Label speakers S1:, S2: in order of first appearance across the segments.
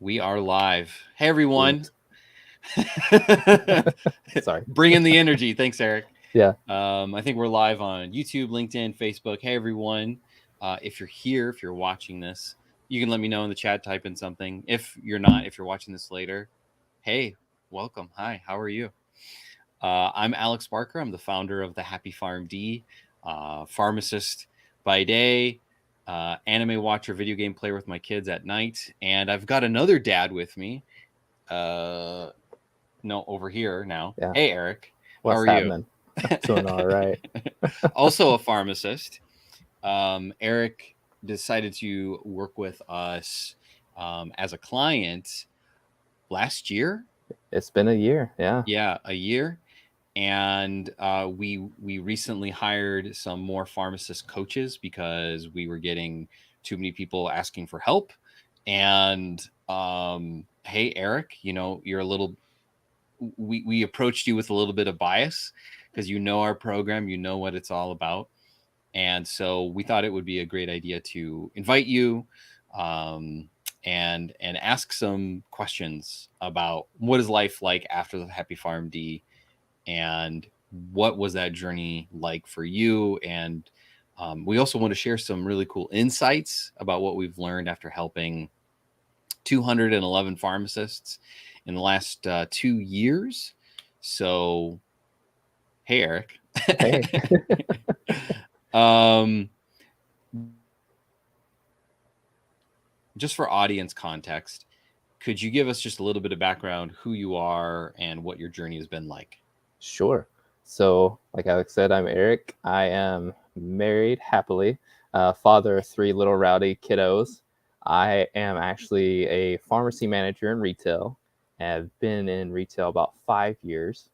S1: We are live. Hey, everyone.
S2: Oops. Sorry.
S1: Bring in the energy. Thanks, Eric.
S2: Yeah.
S1: I think we're live on YouTube, LinkedIn, Facebook. Hey, everyone. If you're here, if you're watching this, you can let me know in the chat, type in something. If you're not, if you're watching this later, hey, welcome. Hi, how are you? I'm Alex Barker. I'm the founder of the Happy PharmD, pharmacist by day, anime watcher, video game player with my kids at night. And I've got another dad with me. No, over here now.
S2: Yeah.
S1: Hey, Eric, how
S2: What's
S1: are you?
S2: happening? Doing all right.
S1: Also a pharmacist. Eric decided to work with us as a client last year.
S2: It's been a year. Yeah.
S1: Yeah, a year. And we recently hired some more pharmacist coaches because we were getting too many people asking for help. And hey, Eric, you're a little. We approached you with a little bit of bias because you know our program, you know what it's all about, and so we thought it would be a great idea to invite you and ask some questions about what is life like after the Happy PharmD, and what was that journey like for you. And we also want to share some really cool insights about what we've learned after helping 211 pharmacists in the last 2 years. So, hey, Eric.
S2: Hey.
S1: um, just for audience context, could you give us just a little bit of background, who you are and what your journey has been like?
S2: Sure. So, like Alex said, I'm Eric. I am married happily, father of 3 little rowdy kiddos. I am actually a pharmacy manager in retail. I've been in retail about 5 years,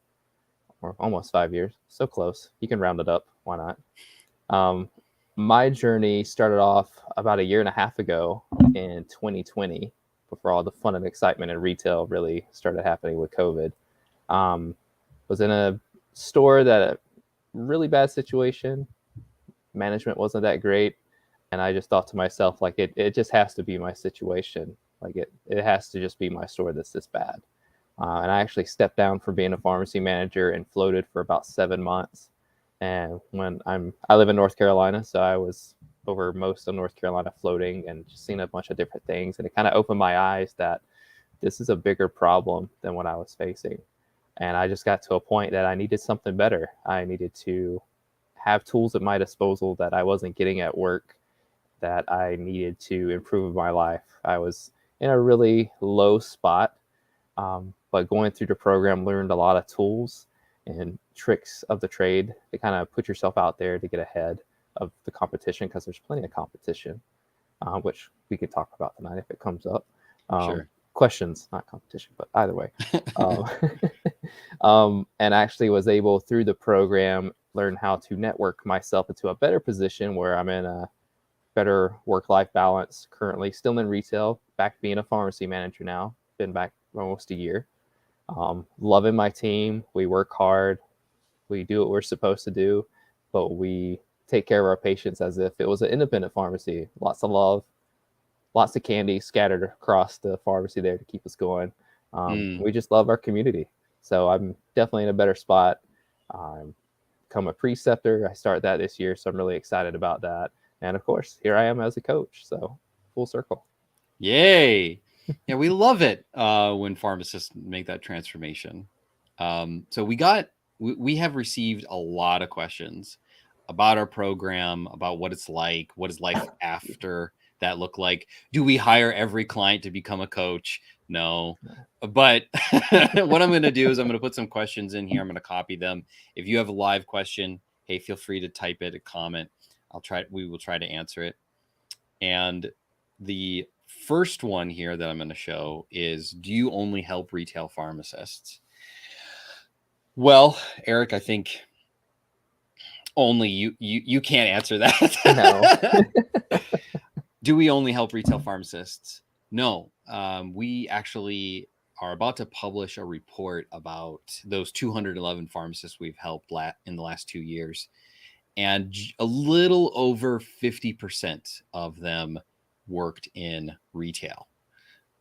S2: or almost 5 years. So close. You can round it up. Why not? My journey started off about a year and a half ago in 2020, before all the fun and excitement in retail really started happening with COVID. Was in a store that a really bad situation. Management wasn't that great. And I just thought to myself, like, it just has to be my situation. Like it has to just be my store that's this bad. And I actually stepped down from being a pharmacy manager and floated for about 7 months. And I live in North Carolina, so I was over most of North Carolina floating and just seeing a bunch of different things. And it kind of opened my eyes that this is a bigger problem than what I was facing. And I just got to a point that I needed something better. I needed to have tools at my disposal that I wasn't getting at work, that I needed to improve my life. I was in a really low spot, but going through the program, learned a lot of tools and tricks of the trade to kind of put yourself out there to get ahead of the competition, because there's plenty of competition, which we could talk about tonight if it comes up.
S1: Sure.
S2: Questions, not competition, but either way. And actually was able, through the program, learn how to network myself into a better position where I'm in a better work-life balance. Currently still in retail, back being a pharmacy manager now, been back almost a year. Loving my team. We work hard. We do what we're supposed to do, but we take care of our patients as if it was an independent pharmacy. Lots of love, lots of candy scattered across the pharmacy there to keep us going. We just love our community. So I'm definitely in a better spot. Become a preceptor. I start that this year, so I'm really excited about that. And of course, here I am as a coach. So full circle.
S1: Yay. Yeah, we love it when pharmacists make that transformation. So we have received a lot of questions about our program, about what it's like, what is life after that look like? Do we hire every client to become a coach? No. But what I'm going to do is I'm going to put some questions in here. I'm going to copy them. If you have a live question, hey, feel free to type it, a comment. We will try to answer it. And the first one here that I'm going to show is, do you only help retail pharmacists? Well, Eric, I think only you can't answer that.
S2: No.
S1: Do we only help retail pharmacists? No. We actually are about to publish a report about those 211 pharmacists we've helped in the last 2 years. And a little over 50% of them worked in retail.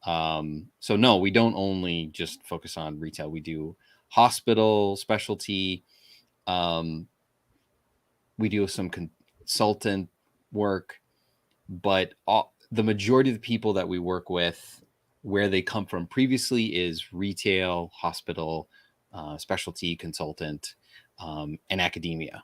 S1: So no, we don't only just focus on retail. We do hospital, specialty. Um, we do some consultant work, but the majority of the people that we work with, where they come from previously, is retail, hospital, specialty, consultant, and academia.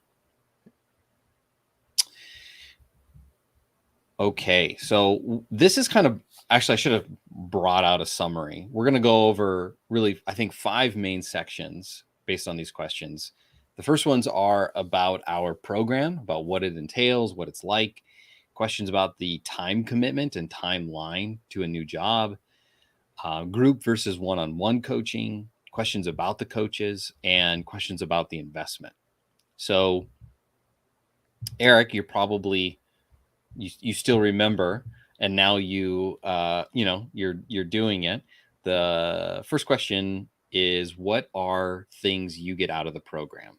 S1: Okay, so this is kind of, actually, I should have brought out a summary. We're going to go over really, I think, 5 main sections based on these questions. The first ones are about our program, about what it entails, what it's like, questions about the time commitment and timeline to a new job, group versus one-on-one coaching, questions about the coaches, and questions about the investment. So, Eric, you're probably you still remember, and now you're doing it. The first question is, what are things you get out of the program?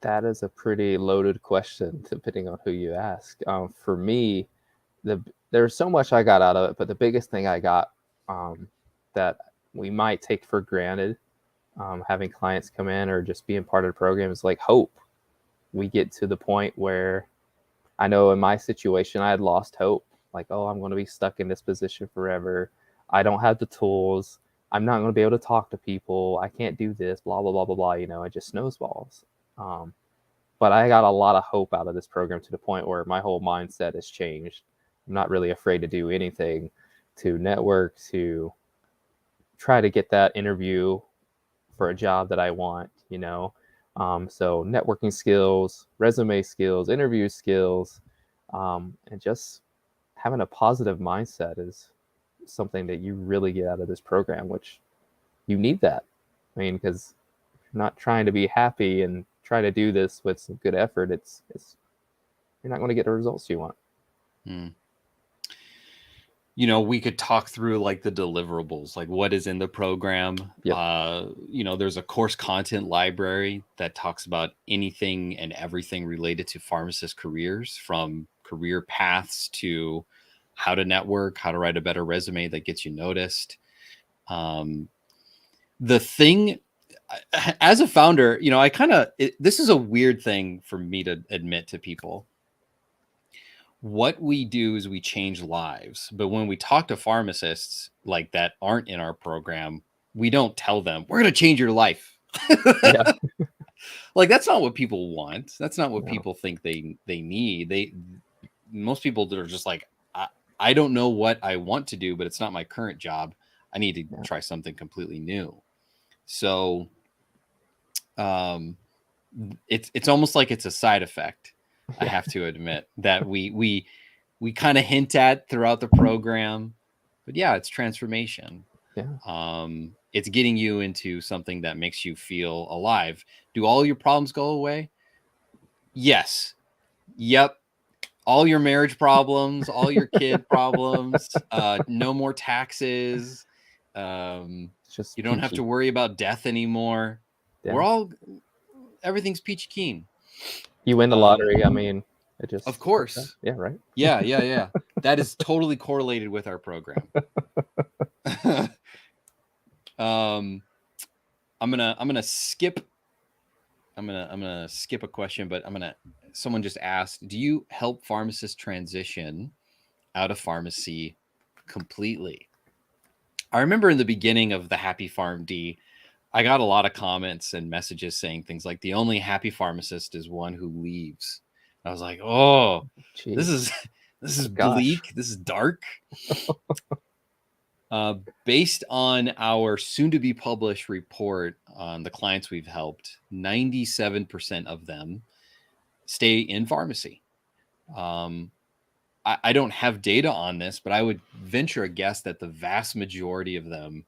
S2: That is a pretty loaded question, depending on who you ask. For me, there's so much I got out of it, but the biggest thing I got, that we might take for granted, having clients come in or just being part of the program, is like hope. We get to the point where, I know in my situation, I had lost hope. Like, oh, I'm going to be stuck in this position forever. I don't have the tools. I'm not going to be able to talk to people. I can't do this, blah, blah, blah, blah, blah. It just snowballs. But I got a lot of hope out of this program, to the point where my whole mindset has changed. I'm not really afraid to do anything, to network, to try to get that interview for a job that I want. So networking skills, resume skills, interview skills, and just having a positive mindset is something that you really get out of this program, which you need that. I mean, because you're not trying to be happy and try to do this with some good effort, it's you're not going to get the results you want.
S1: We could talk through like the deliverables, like what is in the program.
S2: Yep.
S1: There's a course content library that talks about anything and everything related to pharmacist careers, from career paths to how to network, how to write a better resume that gets you noticed. The thing, as a founder, this is a weird thing for me to admit to people. What we do is we change lives. But when we talk to pharmacists like that aren't in our program, we don't tell them, we're going to change your life.
S2: Yeah.
S1: Like, that's not what people want. That's not what
S2: No.
S1: people think they need. Most people that are just like, I don't know what I want to do, but it's not my current job. I need to try something completely new. So it's almost like it's a side effect. I have to admit that we kind of hint at throughout the program, but yeah, it's transformation.
S2: Yeah.
S1: It's getting you into something that makes you feel alive. Do all your problems go away? Yes. Yep. All your marriage problems, all your kid problems, no more taxes.
S2: Just
S1: You don't have
S2: peachy.
S1: to worry about death anymore.
S2: Yeah.
S1: Everything's peachy keen.
S2: You win the lottery. I mean, it just,
S1: Of course.
S2: yeah, right.
S1: Yeah. That is totally correlated with our program. I'm gonna skip a question, but someone just asked, do you help pharmacists transition out of pharmacy completely? I remember in the beginning of the Happy PharmD, I got a lot of comments and messages saying things like, the only happy pharmacist is one who leaves. I was like, oh, this
S2: Jeez.
S1: is
S2: Gosh.
S1: bleak. This is dark. Based on our soon-to-be published report on the clients we've helped, 97% of them stay in pharmacy. I don't have data on this, but I would venture a guess that the vast majority of them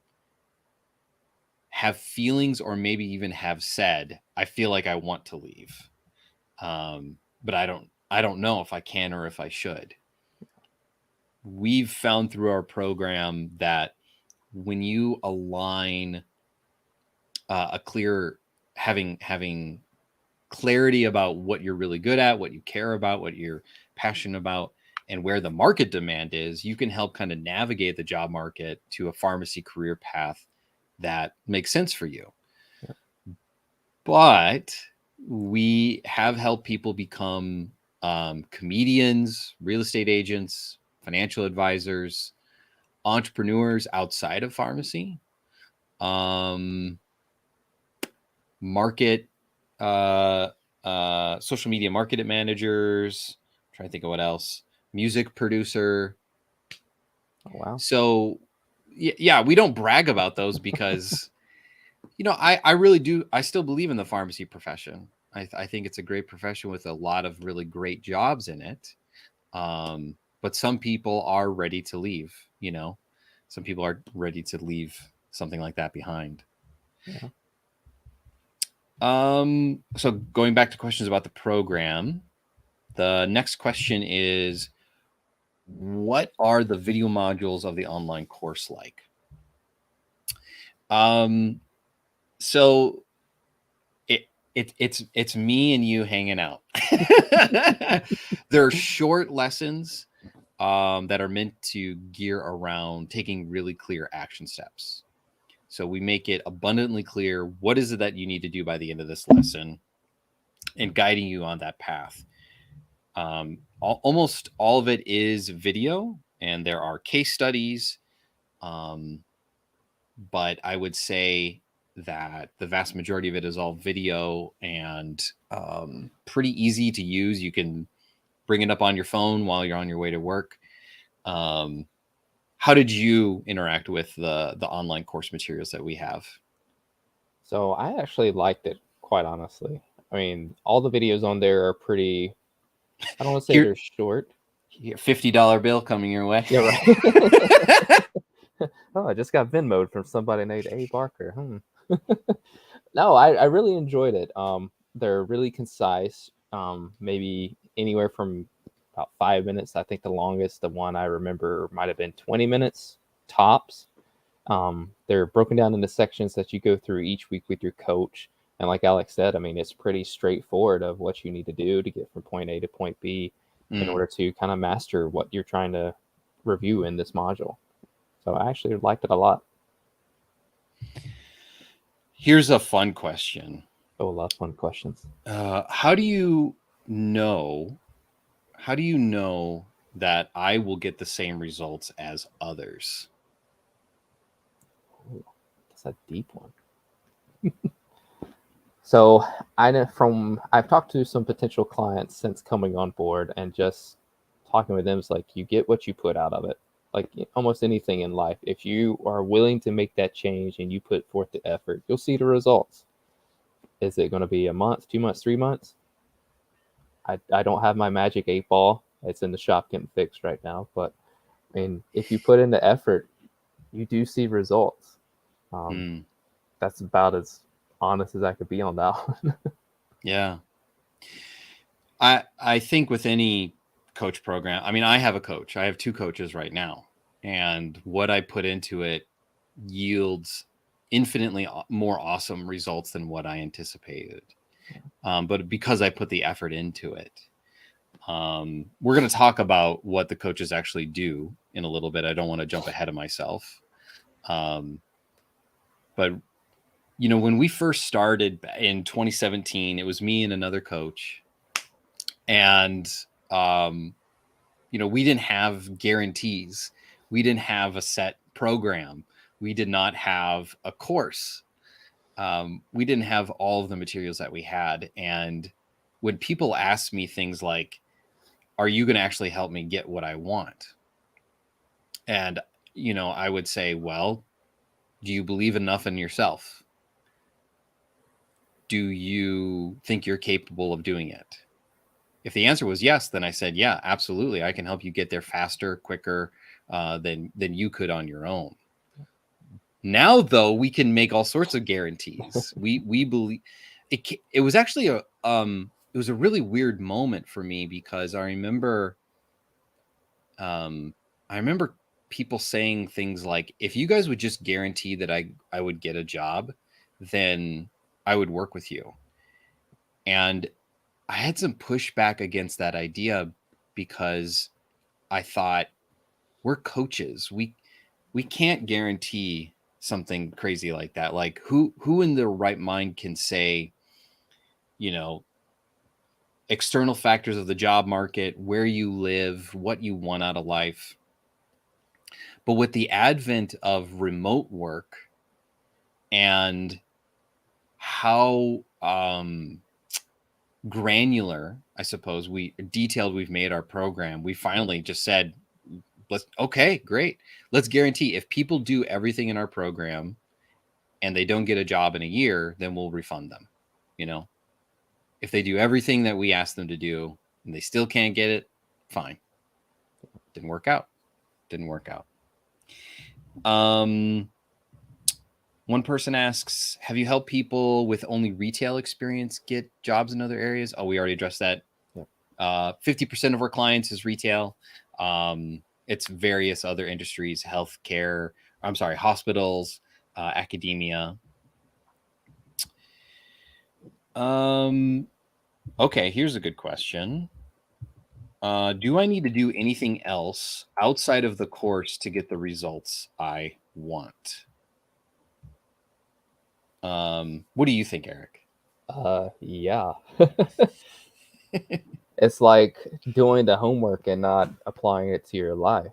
S1: have feelings, or maybe even have said, I feel like I want to leave. But I don't know if I can or if I should. We've found through our program that when you align having clarity about what you're really good at, what you care about, what you're passionate about, and where the market demand is, you can help kind of navigate the job market to a pharmacy career path that makes sense for you. But we have helped people become comedians, real estate agents, financial advisors, entrepreneurs outside of pharmacy, market, social media market managers. I'm trying to think of what else. Music producer.
S2: Oh, wow.
S1: So, yeah, we don't brag about those because, I really do. I still believe in the pharmacy profession. I think it's a great profession with a lot of really great jobs in it. But some people are ready to leave, some people are ready to leave something like that behind.
S2: Yeah.
S1: So going back to questions about the program, the next question is, what are the video modules of the online course like? So it's me and you hanging out. They're short lessons that are meant to gear around taking really clear action steps. So we make it abundantly clear what is it that you need to do by the end of this lesson, and guiding you on that path. Almost all of it is video, and there are case studies. But I would say that the vast majority of it is all video and pretty easy to use. You can bring it up on your phone while you're on your way to work. How did you interact with the online course materials that we have?
S2: So I actually liked it, quite honestly. I mean, all the videos on there are pretty, I don't want to say
S1: Here,
S2: they're short.
S1: $50 bill coming your way.
S2: Yeah, right. Oh, I just got Venmo'd from somebody named A. Barker. No, I really enjoyed it. They're really concise. Maybe anywhere from about 5 minutes. I think the longest, the one I remember, might have been 20 minutes tops. They're broken down into sections that you go through each week with your coach. And like Alex said, I mean, it's pretty straightforward of what you need to do to get from point A to point B in order to kind of master what you're trying to review in this module. So I actually liked it a lot.
S1: Here's a fun question.
S2: Oh, a lot of fun questions.
S1: How do you know? How do you know that I will get the same results as others?
S2: Ooh, that's a deep one. So I've talked to some potential clients since coming on board, and just talking with them is like, you get what you put out of it. Like almost anything in life, if you are willing to make that change and you put forth the effort, you'll see the results. Is it going to be a month, 2 months, 3 months? I don't have my magic 8 ball. It's in the shop getting fixed right now. But I mean, if you put in the effort, you do see results. That's about as honest as I could be on that one.
S1: Yeah. I think with any coach program, I mean, I have a coach. I have 2 coaches right now. And what I put into it yields infinitely more awesome results than what I anticipated. But because I put the effort into it. We're going to talk about what the coaches actually do in a little bit. I don't want to jump ahead of myself. But when we first started in 2017, it was me and another coach. And, we didn't have guarantees. We didn't have a set program. We did not have a course. We didn't have all of the materials that we had. And when people ask me things like, are you going to actually help me get what I want? And, I would say, well, do you believe enough in yourself? Do you think you're capable of doing it? If the answer was yes, then I said, yeah, absolutely. I can help you get there faster, quicker than you could on your own. Now, though, we can make all sorts of guarantees. We believe it was actually it was a really weird moment for me, because I remember people saying things like, if you guys would just guarantee that I would get a job, then I would work with you. And I had some pushback against that idea, because I thought, we're coaches. We can't guarantee something crazy like that. Like who in their right mind can say, you know, external factors of the job market, where you live, what you want out of life. But with the advent of remote work and how granular, I suppose, detailed we've made our program, we finally just said, okay, great. Let's guarantee if people do everything in our program and they don't get a job in a year, then we'll refund them. You know, if they do everything that we ask them to do and they still can't get it, fine. Didn't work out. Didn't work out. One person asks, have you helped people with only retail experience get jobs in other areas? Oh, we already addressed that. 50% of our clients is retail. It's various other industries, healthcare, hospitals, academia. Okay, here's a good question. Do I need to do anything else outside of the course to get the results I want? What do you think, Eric?
S2: Yeah. It's like doing the homework and not applying it to your life.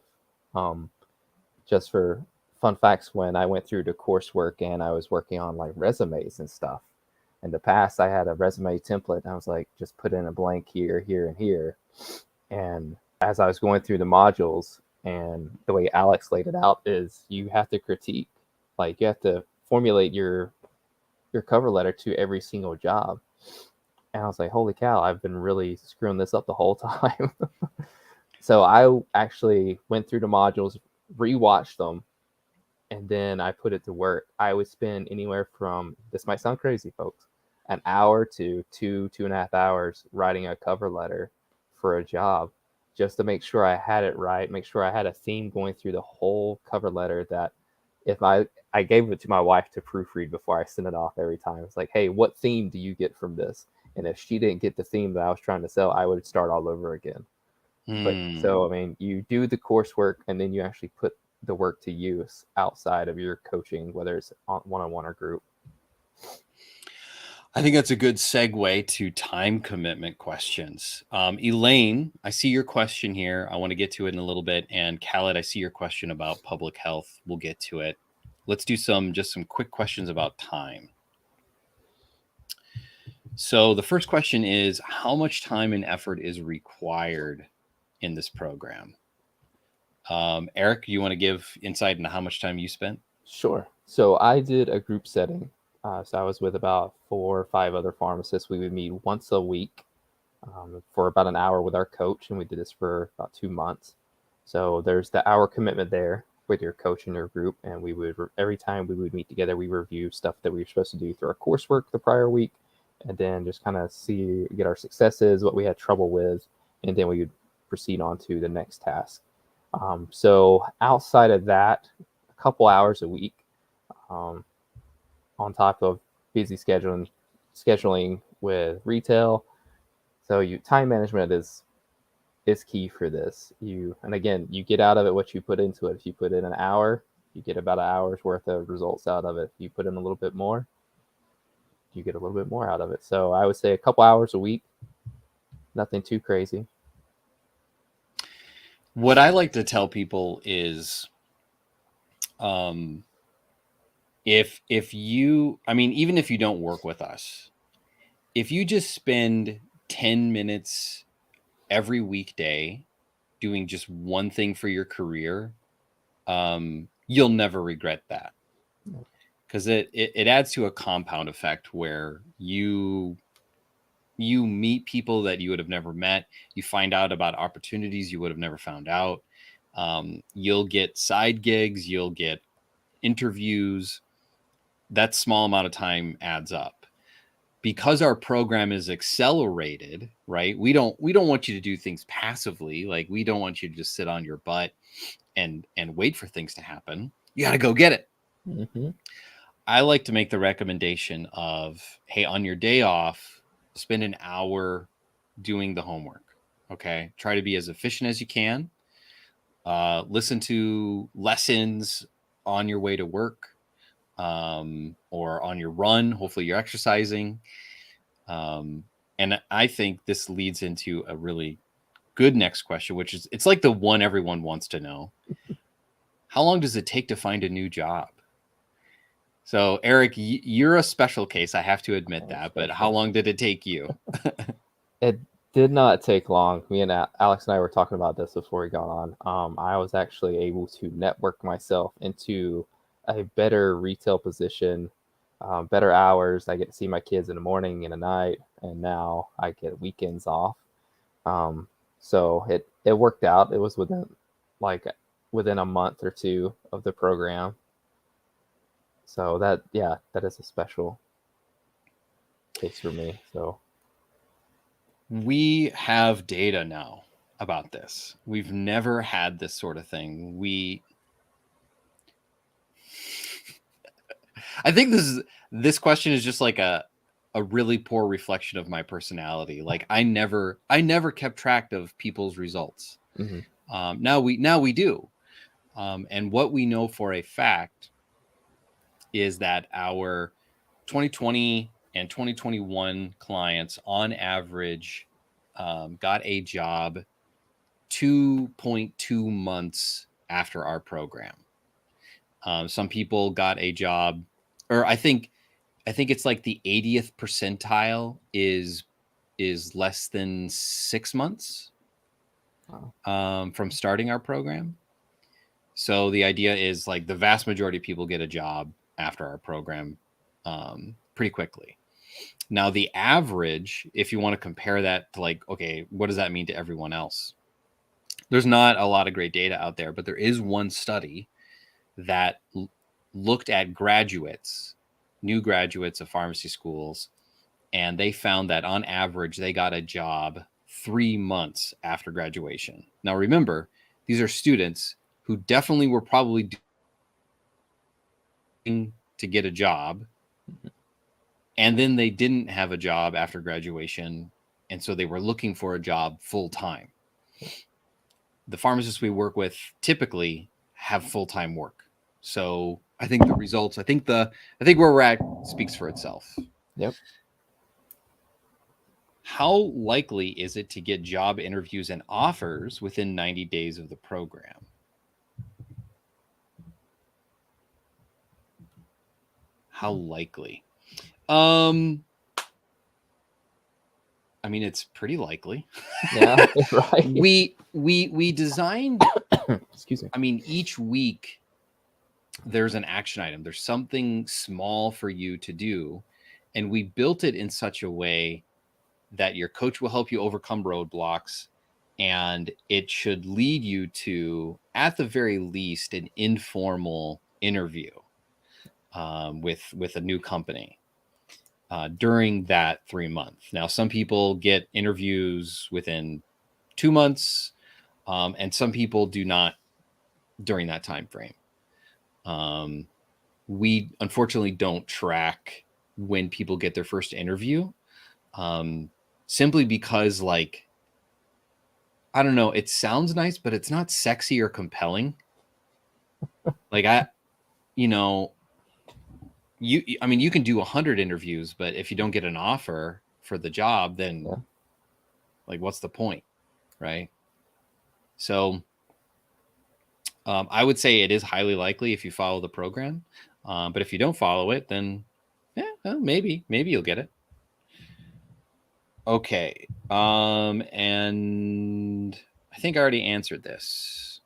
S2: Just for fun facts, when I went through the coursework and I was working on like resumes and stuff, in the past I had a resume template and I was like, just put in a blank here, here, and here. And as I was going through the modules, and the way Alex laid it out is you have to critique, like you have to formulate your cover letter to every single job. And I was like, holy cow, I've been really screwing this up the whole time. So I actually went through the modules, rewatched them, and then I put it to work. I would spend anywhere from, this might sound crazy, folks, an hour to 2.5 hours writing a cover letter for a job, just to make sure I had it right, make sure I had a theme going through the whole cover letter, that if I gave it to my wife to proofread before I sent it off every time. It's like, hey, what theme do you get from this? And if she didn't get the theme that I was trying to sell, I would start all over again. But so, I mean, you do the coursework and then you actually put the work to use outside of your coaching, whether it's one-on-one or group.
S1: I think that's a good segue to time commitment questions. Elaine, I see your question here. I want to get to it in a little bit. And Khaled, I see your question about public health. We'll get to it. Let's do some quick questions about time. So the first question is, how much time and effort is required in this program? Eric, you want to give insight into how much time you spent?
S2: Sure. So I did a group setting. So I was with about 4 or 5 other pharmacists. We would meet once a week for about an hour with our coach, and we did this for about 2 months. So there's the hour commitment there with your coach and your group, and we would, every time we would meet together, we review stuff that we were supposed to do through our coursework the prior week, and then just kind of get our successes, what we had trouble with, and then we would proceed on to the next task. So outside of that, a couple hours a week, on top of busy scheduling with retail. So time management is key for this. And again, you get out of it what you put into it. If you put in an hour, you get about an hour's worth of results out of it. If you put in a little bit more, you get a little bit more out of it. So I would say a couple hours a week, nothing too crazy.
S1: What I like to tell people is, if you, I mean, even if you don't work with us, if you just spend 10 minutes every weekday doing just one thing for your career, you'll never regret that, because it adds to a compound effect where you meet people that you would have never met. You find out about opportunities you would have never found out. You'll get side gigs, you'll get interviews. That small amount of time adds up. Because our program is accelerated, right? We don't want you to do things passively. Like, we don't want you to just sit on your butt and wait for things to happen. You got to go get it.
S2: Mm-hmm.
S1: I like to make the recommendation of, hey, on your day off, spend an hour doing the homework. Okay. Try to be as efficient as you can. listen to lessons on your way to work, or on your run. Hopefully you're exercising. And I think this leads into a really good next question, which is, it's like the one everyone wants to know. How long does it take to find a new job? So Eric, you're a special case. I have to admit that, but how long did it take you?
S2: It did not take long. Me and Alex and I were talking about this before we got on. I was actually able to network myself into a better retail position, better hours. I get to see my kids in the morning and at night, and now I get weekends off. So it worked out. It was within a month or two of the program. So that is a special case for me. So
S1: we have data now about this. We've never had this sort of thing. I think this question is just like a really poor reflection of my personality. Like I never kept track of people's results.
S2: mm-hmm.
S1: Now we do. And what we know for a fact is that our 2020 and 2021 clients on average got a job 2.2 months after our program. Some people got a job, or I think it's like the 80th percentile is less than 6 months from starting our program. So the idea is like the vast majority of people get a job after our program pretty quickly. Now, the average, if you want to compare that to like, okay, what does that mean to everyone else? There's not a lot of great data out there, but there is one study that looked at graduates, new graduates of pharmacy schools, and they found that on average, they got a job 3 months after graduation. Now, remember, these are students who definitely were probably doing to get a job, and then they didn't have a job after graduation, and so they were looking for a job full time. The pharmacists we work with typically have full-time work. So I think the results, I think where we're at speaks for itself.
S2: Yep.
S1: How likely is it to get job interviews and offers within 90 days of the program? How likely? I mean, it's pretty likely.
S2: Yeah, right.
S1: We designed.
S2: Excuse me.
S1: I mean, each week there's an action item. There's something small for you to do, and we built it in such a way that your coach will help you overcome roadblocks, and it should lead you to, at the very least, an informal interview with a new company during that 3 months. Now, some people get interviews within 2 months, and some people do not during that time frame. We unfortunately don't track when people get their first interview, simply because, like, I don't know, it sounds nice, but it's not sexy or compelling. Like I mean, you can do 100 interviews, but if you don't get an offer for the job, then like, what's the point, right? So I would say it is highly likely if you follow the program, but if you don't follow it, then well, maybe you'll get it. Okay, and I think I already answered this.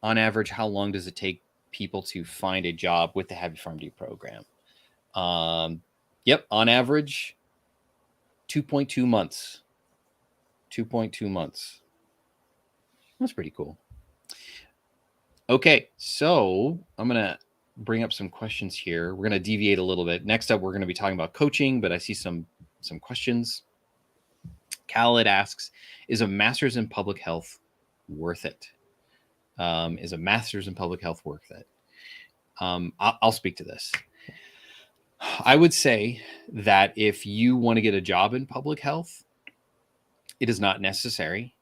S1: On average, how long does it take people to find a job with the Happy PharmD program? Yep, on average, 2.2 months. 2.2 months. That's pretty cool. Okay, so I'm going to bring up some questions here. We're going to deviate a little bit. Next up, we're going to be talking about coaching, but I see some questions. Khaled asks, is a master's in public health worth it? Is a master's in public health worth it? I'll speak to this. I would say that if you want to get a job in public health, it is not necessary.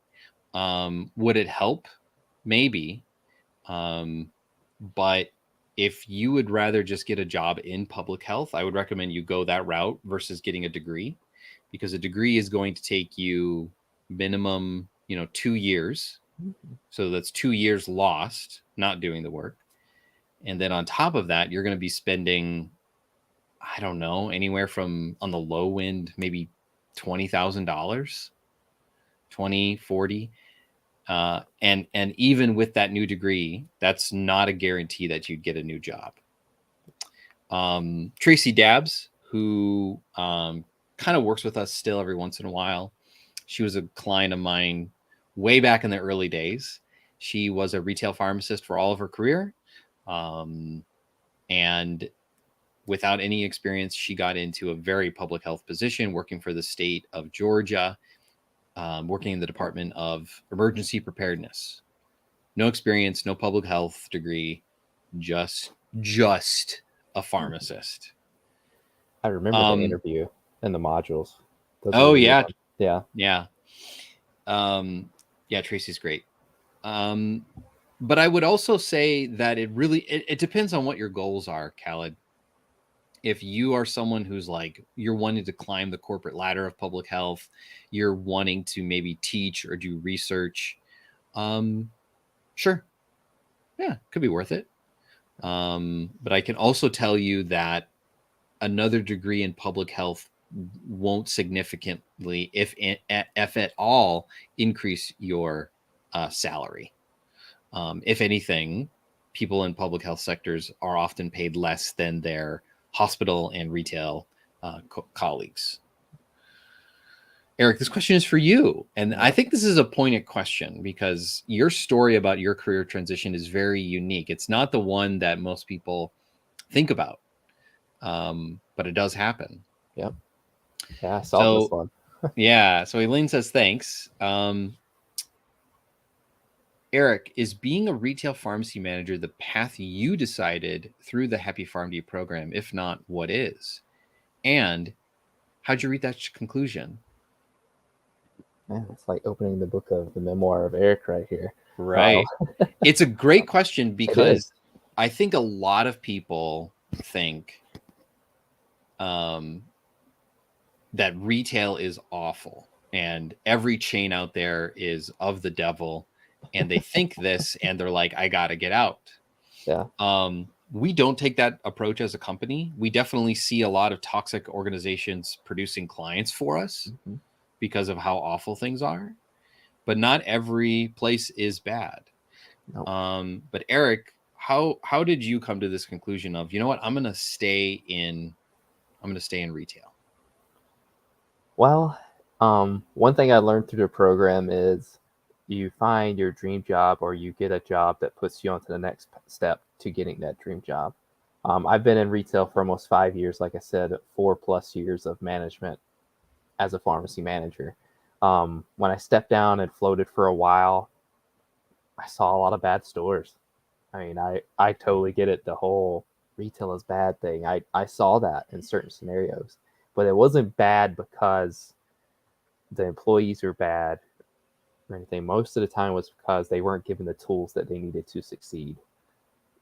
S1: Would it help? Maybe. But if you would rather just get a job in public health, I would recommend you go that route versus getting a degree, because a degree is going to take you minimum, 2 years. So that's 2 years lost not doing the work. And then on top of that, you're going to be spending, I don't know, anywhere from, on the low end, maybe $20,000, 20, 40. And even with that new degree, that's not a guarantee that you'd get a new job. Tracy Dabbs, who kind of works with us still every once in a while, she was a client of mine way back in the early days. She was a retail pharmacist for all of her career. And without any experience, she got into a very public health position working for the state of Georgia, working in the Department of Emergency Preparedness. No experience, no public health degree, just a pharmacist.
S2: I remember the interview and the modules.
S1: Those oh yeah,
S2: yeah.
S1: Yeah, Tracy's great. But I would also say that it depends on what your goals are, Khaled. If you are someone who's like, you're wanting to climb the corporate ladder of public health, you're wanting to maybe teach or do research, sure. Yeah, could be worth it. But I can also tell you that another degree in public health won't significantly, if at all, increase your salary. If anything, people in public health sectors are often paid less than their hospital and retail colleagues. Eric, this question is for you. And I think this is a poignant question because your story about your career transition is very unique. It's not the one that most people think about, but it does happen.
S2: Yep. Yeah, I saw this one.
S1: Yeah. So Elaine says, thanks. Eric, is being a retail pharmacy manager the path you decided through the Happy PharmD program? If not, what is? And how'd you reach that conclusion?
S2: Man, it's like opening the book of the memoir of Eric right here.
S1: Right. It's a great question because I think a lot of people think that retail is awful and every chain out there is of the devil, and they think this and they're like, I gotta get out.
S2: Yeah.
S1: We don't take that approach as a company. We definitely see a lot of toxic organizations producing clients for us because of how awful things are, but not every place is bad.
S2: Nope.
S1: But Eric, how did you come to this conclusion of, you know what, I'm gonna stay in retail?
S2: Well, one thing I learned through the program is you find your dream job or you get a job that puts you onto the next step to getting that dream job. I've been in retail for almost 5 years, like I said, 4+ years of management as a pharmacy manager. When I stepped down and floated for a while, I saw a lot of bad stores. I mean, I totally get it. The whole retail is bad thing. I saw that in certain scenarios, but it wasn't bad because the employees were bad or anything. Most of the time was because they weren't given the tools that they needed to succeed.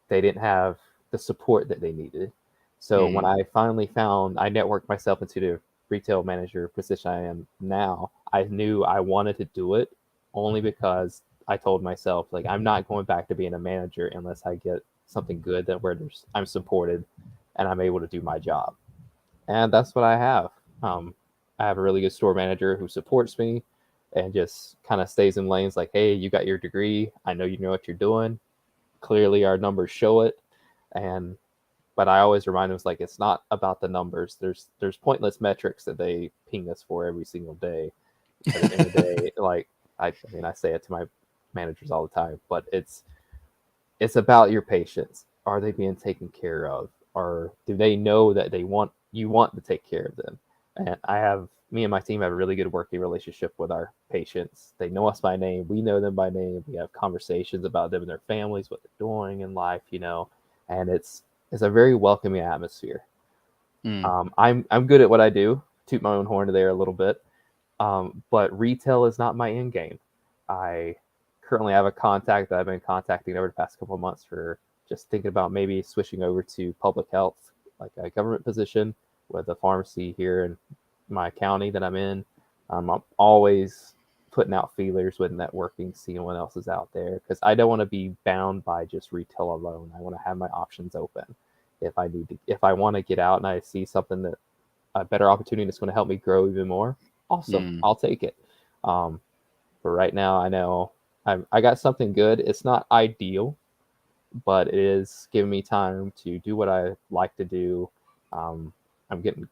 S2: They didn't have the support that they needed. So when I finally found, I networked myself into the retail manager position I am now, I knew I wanted to do it only because I told myself, like, I'm not going back to being a manager unless I get something good that where I'm supported and I'm able to do my job. And that's what I have. I have a really good store manager who supports me and just kind of stays in lanes like, hey, you got your degree. I know you know what you're doing. Clearly our numbers show it. But I always remind them, like, it's not about the numbers. There's pointless metrics that they ping us for every single day. But at the end of the day, like, I mean, I say it to my managers all the time, but it's about your patients. Are they being taken care of? Or do they know that you want to take care of them? And me and my team have a really good working relationship with our patients. They know us by name. We know them by name. We have conversations about them and their families, what they're doing in life, and it's a very welcoming atmosphere. I'm good at what I do. Toot my own horn there a little bit. But retail is not my end game. I currently have a contact that I've been contacting over the past couple of months for just thinking about maybe switching over to public health, like a government position with a pharmacy here in my county that I'm in. I'm always putting out feelers with networking, seeing what else is out there, because I don't want to be bound by just retail alone. I want to have my options open. If I want to get out and I see something that a better opportunity that's going to help me grow even more, awesome, I'll take it. But right now, I know I got something good. It's not ideal, but it is giving me time to do what I like to do. I'm getting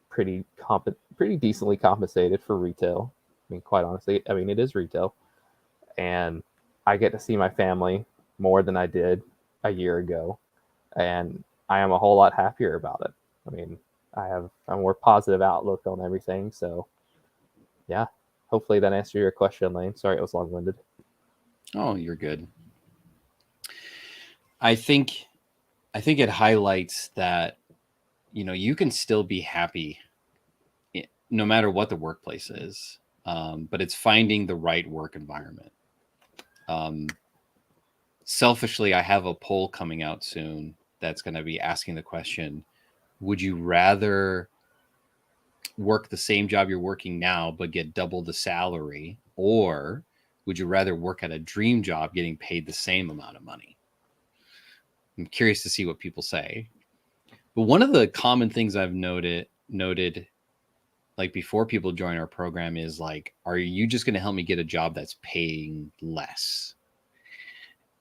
S2: pretty decently compensated for retail. I mean, quite honestly, I mean it is retail, and I get to see my family more than I did a year ago, and I am a whole lot happier about it. I mean, I have a more positive outlook on everything. So, yeah, hopefully that answered your question, Lane. Sorry it was long-winded.
S1: Oh, you're good. I think it highlights that you can still be happy no matter what the workplace is, but it's finding the right work environment. Selfishly, I have a poll coming out soon that's going to be asking the question: would you rather work the same job you're working now but get double the salary, or would you rather work at a dream job getting paid the same amount of money? I'm curious to see what people say. But one of the common things I've noted like before people join our program is like, are you just going to help me get a job that's paying less?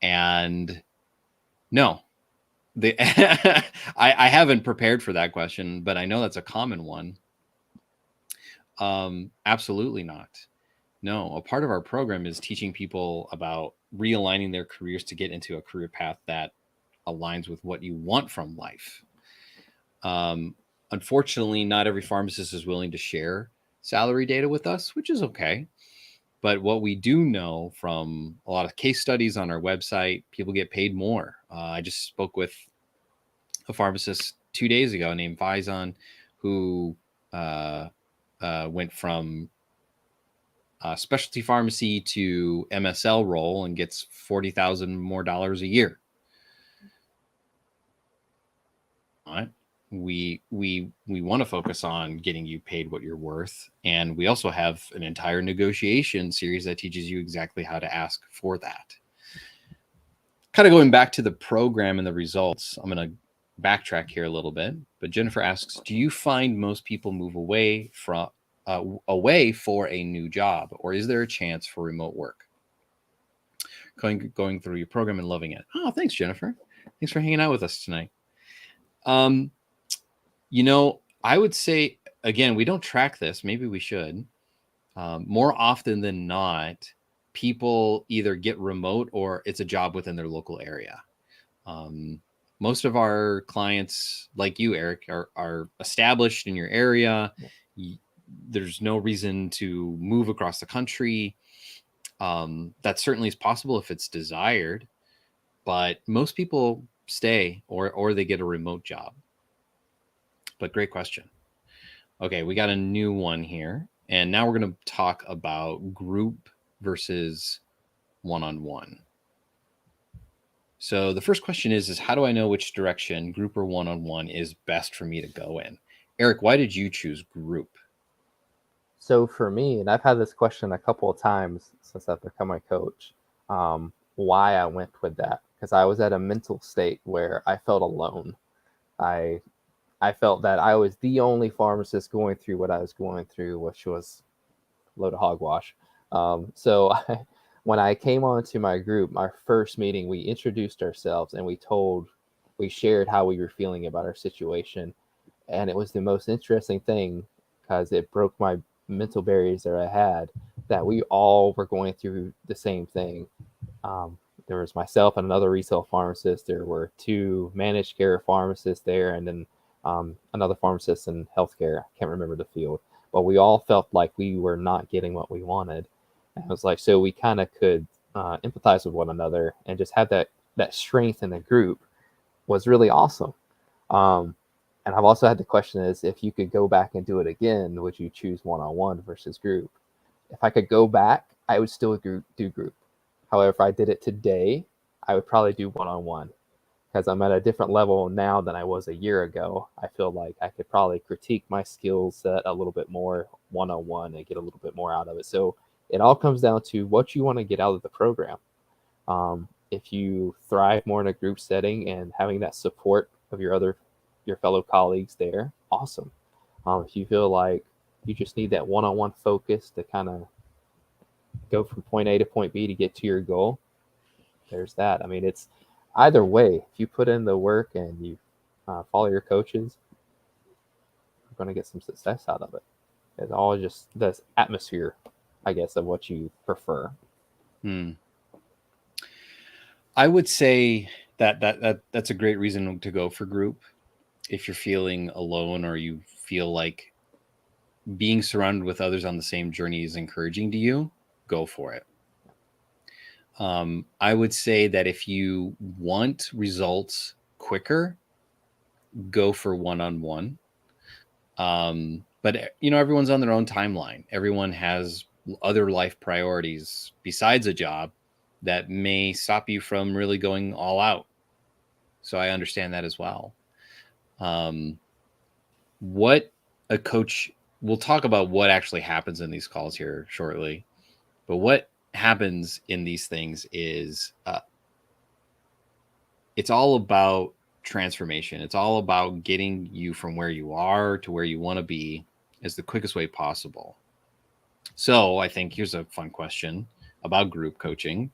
S1: And no, I haven't prepared for that question, but I know that's a common one. Absolutely not. No, a part of our program is teaching people about realigning their careers to get into a career path that aligns with what you want from life. Unfortunately, not every pharmacist is willing to share salary data with us, which is okay. But what we do know from a lot of case studies on our website, people get paid more. I just spoke with a pharmacist 2 days ago named Faison, who went from specialty pharmacy to MSL role and gets $40,000 more a year. All right. We want to focus on getting you paid what you're worth, and we also have an entire negotiation series that teaches you exactly how to ask for that. Kind of going back to the program and the results, I'm going to backtrack here a little bit. But Jennifer asks, do you find most people move away for a new job, or is there a chance for remote work? Going through your program and loving it. Oh, thanks, Jennifer. Thanks for hanging out with us tonight. I would say, again, we don't track this. Maybe we should. More often than not, people either get remote or it's a job within their local area. Most of our clients, like you, Eric, are established in your area. There's no reason to move across the country. That certainly is possible if it's desired, but most people stay or they get a remote job. But great question. Okay, we got a new one here. And now we're going to talk about group versus one-on-one. So the first question is how do I know which direction, group or one-on-one, is best for me to go in? Eric, why did you choose group?
S2: So for me, and I've had this question a couple of times since I've become a coach, why I went with that. Because I was at a mental state where I felt alone. I felt that I was the only pharmacist going through what I was going through, which was a load of hogwash. When I came onto my group, our first meeting, we introduced ourselves and we shared how we were feeling about our situation. And it was the most interesting thing because it broke my mental barriers that I had, that we all were going through the same thing. There was myself and another retail pharmacist. There were 2 managed care pharmacists there, and then another pharmacist in healthcare. I can't remember the field, but we all felt like we were not getting what we wanted. And it was like, so we kind of could empathize with one another and just have that strength in the group was really awesome. And I've also had the question is, if you could go back and do it again, would you choose one-on-one versus group? If I could go back, I would still do group. However, if I did it today, I would probably do one-on-one because I'm at a different level now than I was a year ago. I feel like I could probably critique my skill set a little bit more one-on-one and get a little bit more out of it. So it all comes down to what you want to get out of the program. If you thrive more in a group setting and having that support of your fellow colleagues there, awesome. If you feel like you just need that one-on-one focus to kind of go from point A to point B to get to your goal, there's that. I mean, it's either way. If you put in the work and you follow your coaches, you're going to get some success out of it. It's all just this atmosphere, I guess, of what you prefer.
S1: I would say that's a great reason to go for group. If you're feeling alone or you feel like being surrounded with others on the same journey is encouraging to you, go for it. I would say that if you want results quicker, go for one-on-one. But everyone's on their own timeline. Everyone has other life priorities besides a job that may stop you from really going all out. So I understand that as well. What a coach, we'll talk about what actually happens in these calls here shortly, but what happens in these things is it's all about transformation. It's all about getting you from where you are to where you want to be as the quickest way possible. So I think here's a fun question about group coaching.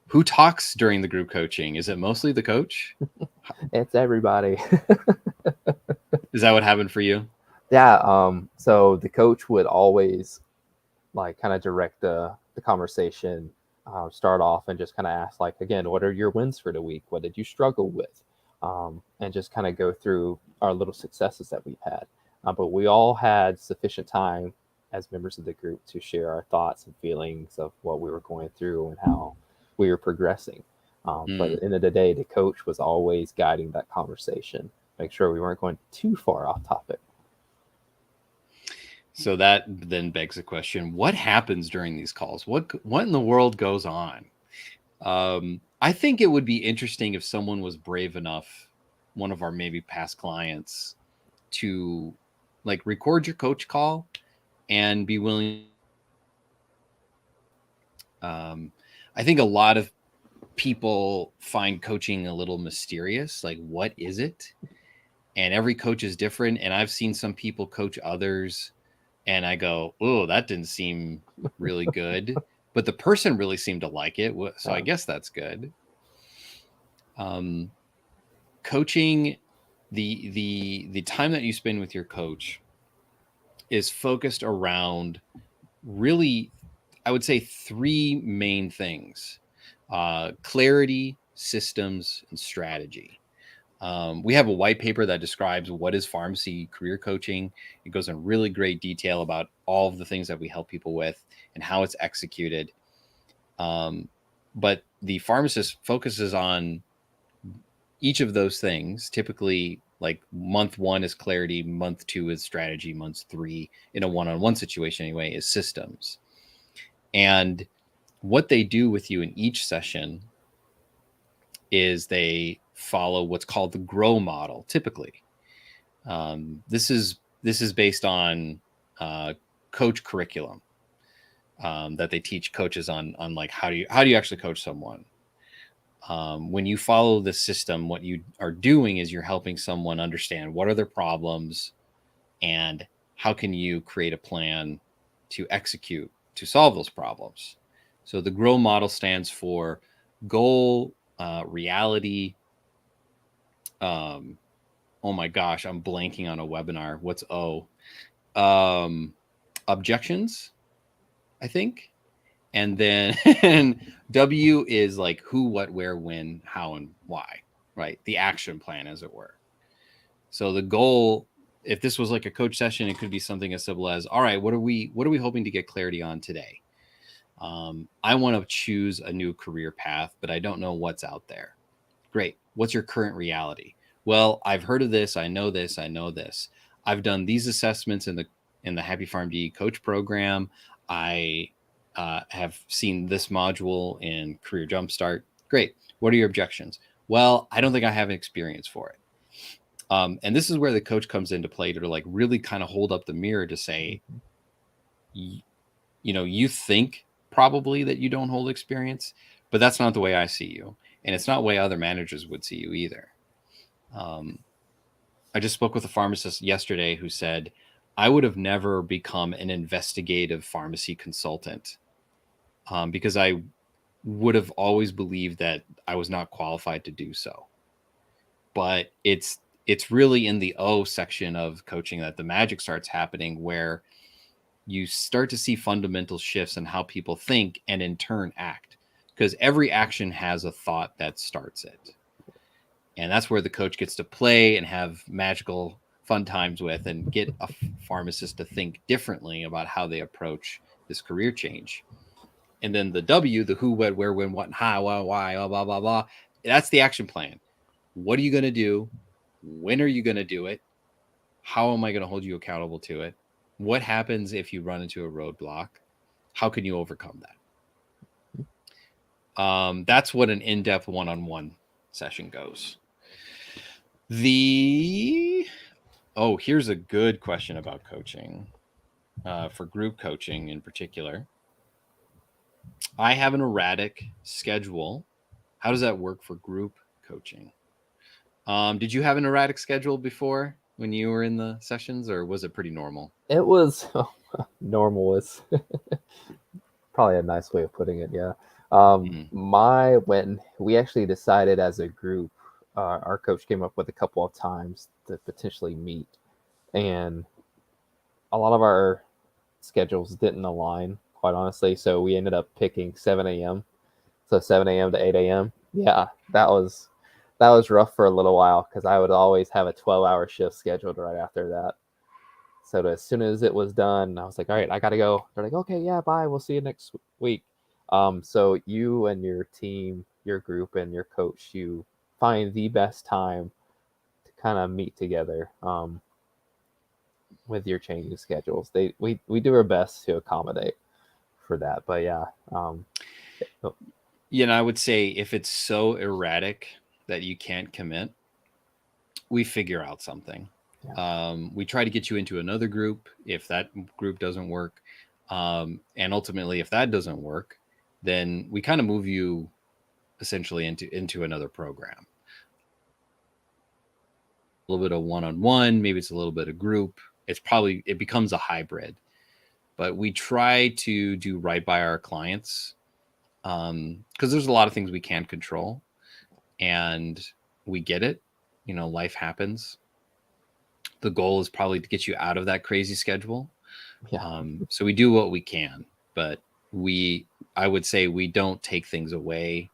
S1: Who talks during the group coaching? Is it mostly the coach?
S2: It's everybody.
S1: Is that what happened for you?
S2: Yeah. So the coach would always like kind of direct the conversation, start off and just kind of ask like, again, what are your wins for the week? What did you struggle with? And just kind of go through our little successes that we've had. But we all had sufficient time as members of the group to share our thoughts and feelings of what we were going through and how we were progressing. But at the end of the day, the coach was always guiding that conversation, make sure we weren't going too far off topic.
S1: So that then begs the question: what happens during these calls? What in the world goes on? I think it would be interesting if someone was brave enough, one of our maybe past clients, to like record your coach call and be willing. I think a lot of people find coaching a little mysterious. Like, what is it? And every coach is different. And I've seen some people coach others, and I go, "Oh, that didn't seem really good," but the person really seemed to like it, so I guess that's good. Coaching, the time that you spend with your coach is focused around really, I would say, three main things: clarity, systems, and strategy. We have a white paper that describes what is pharmacy career coaching. It goes in really great detail about all of the things that we help people with and how it's executed. But the pharmacist focuses on each of those things. Typically, like month 1 is clarity, month 2 is strategy, month 3 in a one-on-one situation anyway is systems. And what they do with you in each session is they follow what's called the GROW model. Typically, this is based on coach curriculum that they teach coaches on like how do you actually coach someone. When you follow the system, what you are doing is you're helping someone understand what are their problems and how can you create a plan to execute to solve those problems. So the GROW model stands for goal, reality. Oh my gosh, I'm blanking on a webinar. What's O? Objections, I think. And then and W is like who, what, where, when, how, and why, right? The action plan, as it were. So the goal, if this was like a coach session, it could be something as simple as, all right, what are we hoping to get clarity on today? I want to choose a new career path, but I don't know what's out there. Great. What's your current reality? Well, I've heard of this. I know this. I know this. I've done these assessments in the Happy PharmD coach program. I have seen this module in Career Jumpstart. Great. What are your objections? Well, I don't think I have an experience for it. And this is where the coach comes into play to like really kind of hold up the mirror to say, you think probably that you don't hold experience, but that's not the way I see you. And it's not the way other managers would see you either. I just spoke with a pharmacist yesterday who said, I would have never become an investigative pharmacy consultant because I would have always believed that I was not qualified to do so. But it's really in the O section of coaching that the magic starts happening, where you start to see fundamental shifts in how people think and in turn act, because every action has a thought that starts it. And that's where the coach gets to play and have magical fun times with and get a pharmacist to think differently about how they approach this career change. And then the W, the who, what, where, when, what, and how, why, blah, blah, blah, blah. That's the action plan. What are you going to do? When are you going to do it? How am I going to hold you accountable to it? What happens if you run into a roadblock? How can you overcome that? That's what an in-depth one-on-one session goes. Here's a good question about coaching, for group coaching in particular. I have an erratic schedule. How does that work for group coaching? Did you have an erratic schedule before when you were in the sessions, or was it pretty normal?
S2: It was normal. Is probably a nice way of putting it. Yeah. When we actually decided as a group, our coach came up with a couple of times to potentially meet, and a lot of our schedules didn't align, quite honestly. So we ended up picking 7 a.m. So 7 a.m. to 8 a.m. Yeah, that was rough for a little while because I would always have a 12-hour shift scheduled right after that. So as soon as it was done, I was like, all right, I got to go. They're like, okay, yeah, bye. We'll see you next week. So you and your team, your group, and your coach, you find the best time to kind of meet together with your changing schedules. We do our best to accommodate for that. But yeah.
S1: I would say if it's so erratic that you can't commit, we figure out something. Yeah. We try to get you into another group if that group doesn't work. And ultimately, if that doesn't work, then we kind of move you essentially into another program. A little bit of one-on-one, maybe it's a little bit of group. It becomes a hybrid. But we try to do right by our clients, because there's a lot of things we can't control, and we get it. Life happens. The goal is probably to get you out of that crazy schedule. Yeah. So we do what we can, but I would say we don't take things away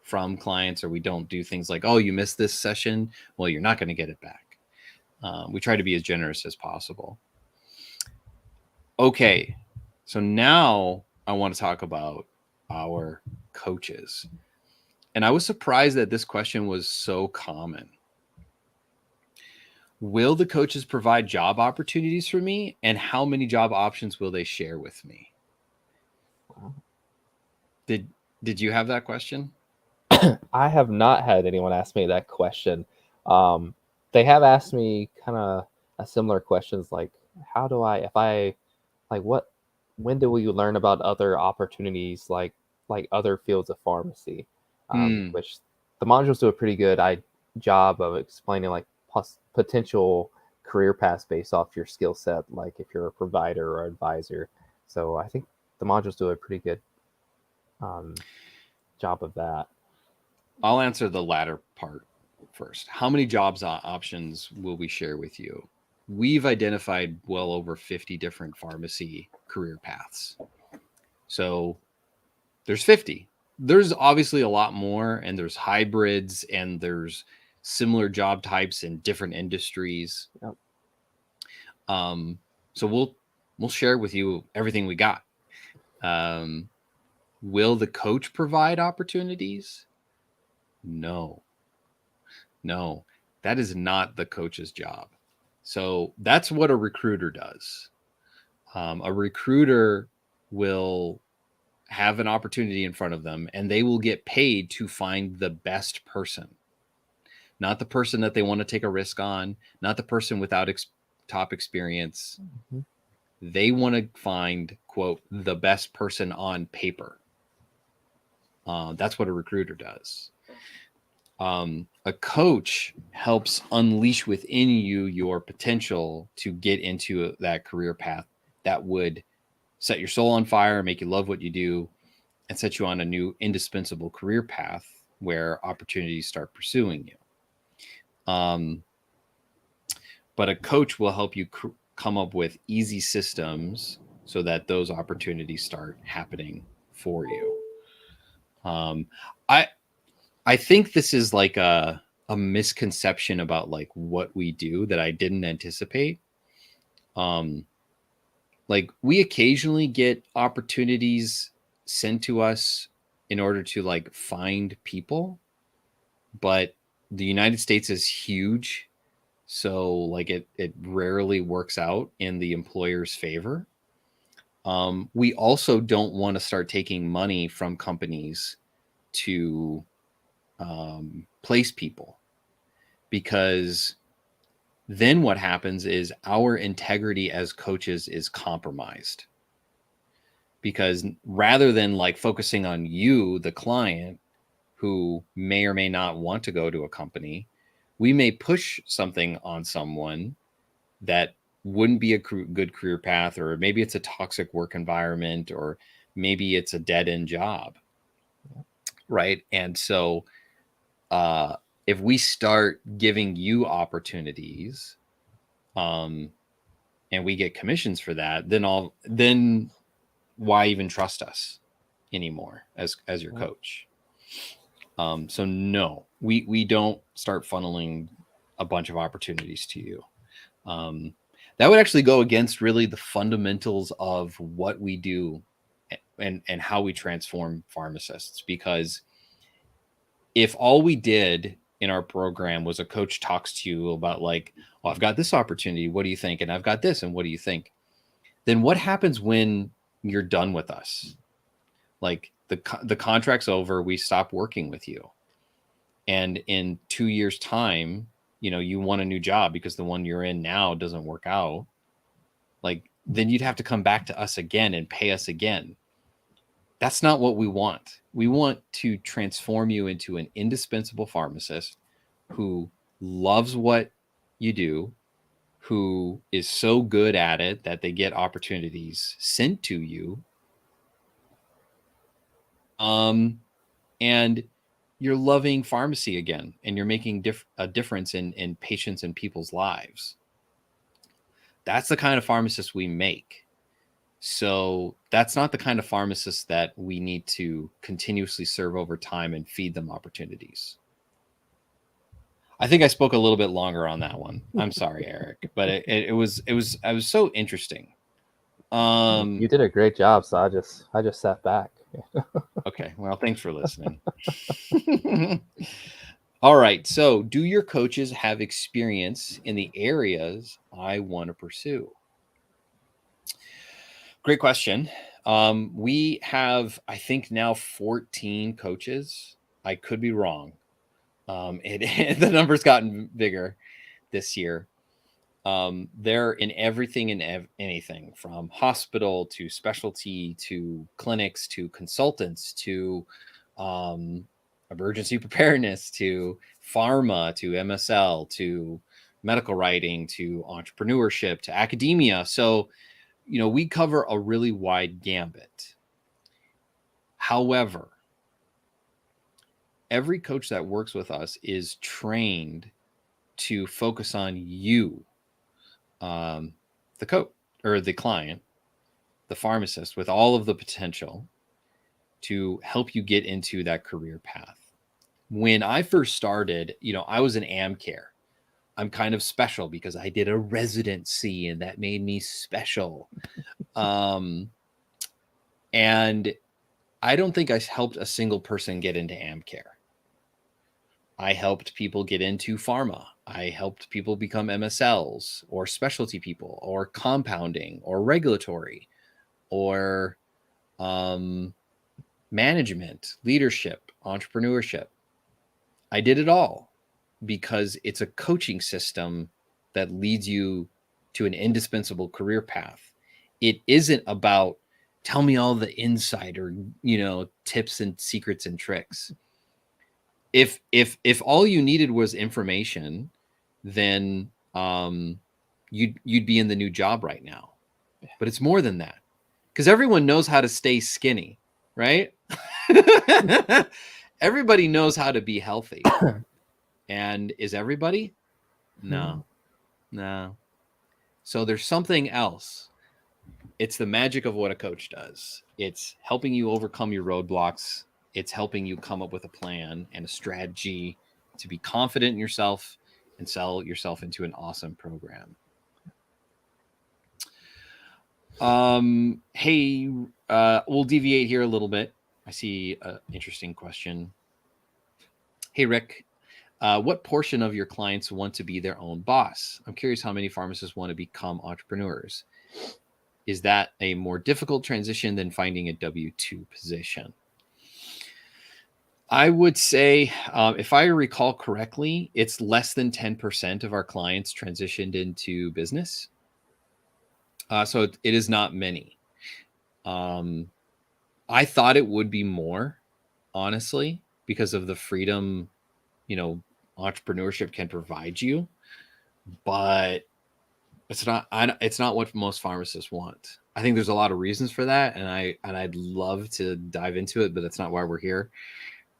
S1: from clients, or we don't do things like, oh, you missed this session, well, you're not going to get it back. We try to be as generous as possible. Okay, so now I want to talk about our coaches. And I was surprised that this question was so common. Will the coaches provide job opportunities for me? And how many job options will they share with me? Did you have that question?
S2: I have not had anyone ask me that question. They have asked me kind of a similar questions like, when do we learn about other opportunities like other fields of pharmacy? Which the modules do a pretty good job of explaining like potential career paths based off your skill set, like if you're a provider or advisor. So I think the modules do a pretty good job of that.
S1: I'll answer the latter part first. How many jobs options will we share with you? We've identified well over 50 different pharmacy career paths. So there's 50. There's obviously a lot more, and there's hybrids, and there's similar job types in different industries. Yep. So we'll share with you everything we got. Will the coach provide opportunities? No, that is not the coach's job. So that's what a recruiter does. A recruiter will have an opportunity in front of them, and they will get paid to find the best person, not the person that they want to take a risk on, not the person without top experience.
S2: Mm-hmm.
S1: They want to find, quote, the best person on paper. That's what a recruiter does. A coach helps unleash within you your potential to get into that career path that would set your soul on fire, make you love what you do, and set you on a new indispensable career path where opportunities start pursuing you. But a coach will help you come up with easy systems so that those opportunities start happening for you. I I think this is like a misconception about like what we do that I didn't anticipate. Like we occasionally get opportunities sent to us in order to like find people, but the United States is huge, so like it rarely works out in the employer's favor. We also don't want to start taking money from companies to place people, because then what happens is our integrity as coaches is compromised. Because rather than like focusing on you, the client, who may or may not want to go to a company, we may push something on someone that wouldn't be a good career path, or maybe it's a toxic work environment, or maybe it's a dead end job. Right. And so if we start giving you opportunities, and we get commissions for that, then why even trust us anymore as your coach? So no, we don't start funneling a bunch of opportunities to you. That would actually go against really the fundamentals of what we do and how we transform pharmacists. Because if all we did in our program was a coach talks to you about like, well, I've got this opportunity, what do you think? And I've got this, and what do you think? Then what happens when you're done with us? Like the contract's over, we stop working with you. And in 2 years' time, you want a new job because the one you're in now doesn't work out. Like, then you'd have to come back to us again and pay us again. That's not what we want. We want to transform you into an indispensable pharmacist who loves what you do, who is so good at it that they get opportunities sent to you. And you're loving pharmacy again, and you're making a difference in patients and people's lives. That's the kind of pharmacist we make. So that's not the kind of pharmacist that we need to continuously serve over time and feed them opportunities. I think I spoke a little bit longer on that one. I'm sorry, Eric, but it was so interesting.
S2: You did a great job, so I just sat back.
S1: Okay, well, thanks for listening. All right, so do your coaches have experience in the areas I want to pursue? Great question. We have, I think now 14 coaches. I could be wrong. The number's gotten bigger this year. They're in everything and anything from hospital to specialty to clinics to consultants to emergency preparedness to pharma to MSL to medical writing to entrepreneurship to academia. So, we cover a really wide gambit. However, every coach that works with us is trained to focus on you, the coach or the client, the pharmacist, with all of the potential to help you get into that career path. When I first started, I was an AmCare. I'm kind of special because I did a residency, and that made me special. And I don't think I helped a single person get into AmCare. I helped people get into pharma. I helped people become MSLs or specialty people or compounding or regulatory or management, leadership, entrepreneurship. I did it all because it's a coaching system that leads you to an indispensable career path. It isn't about tell me all the insider, tips and secrets and tricks. If all you needed was information, then you'd be in the new job right now. But it's more than that, because everyone knows how to stay skinny, right? Everybody knows how to be healthy. And is everybody? No. So there's something else. It's the magic of what a coach does. It's helping you overcome your roadblocks. It's helping you come up with a plan and a strategy to be confident in yourself and sell yourself into an awesome program. Hey, we'll deviate here a little bit. I see an interesting question. Hey, Rick, what portion of your clients want to be their own boss? I'm curious how many pharmacists want to become entrepreneurs. Is that a more difficult transition than finding a W-2 position? I would say, if I recall correctly, it's less than 10% of our clients transitioned into business. So it is not many. I thought it would be more, honestly, because of the freedom, entrepreneurship can provide you, but it's not. It's not what most pharmacists want. I think there's a lot of reasons for that, and I'd love to dive into it, but that's not why we're here.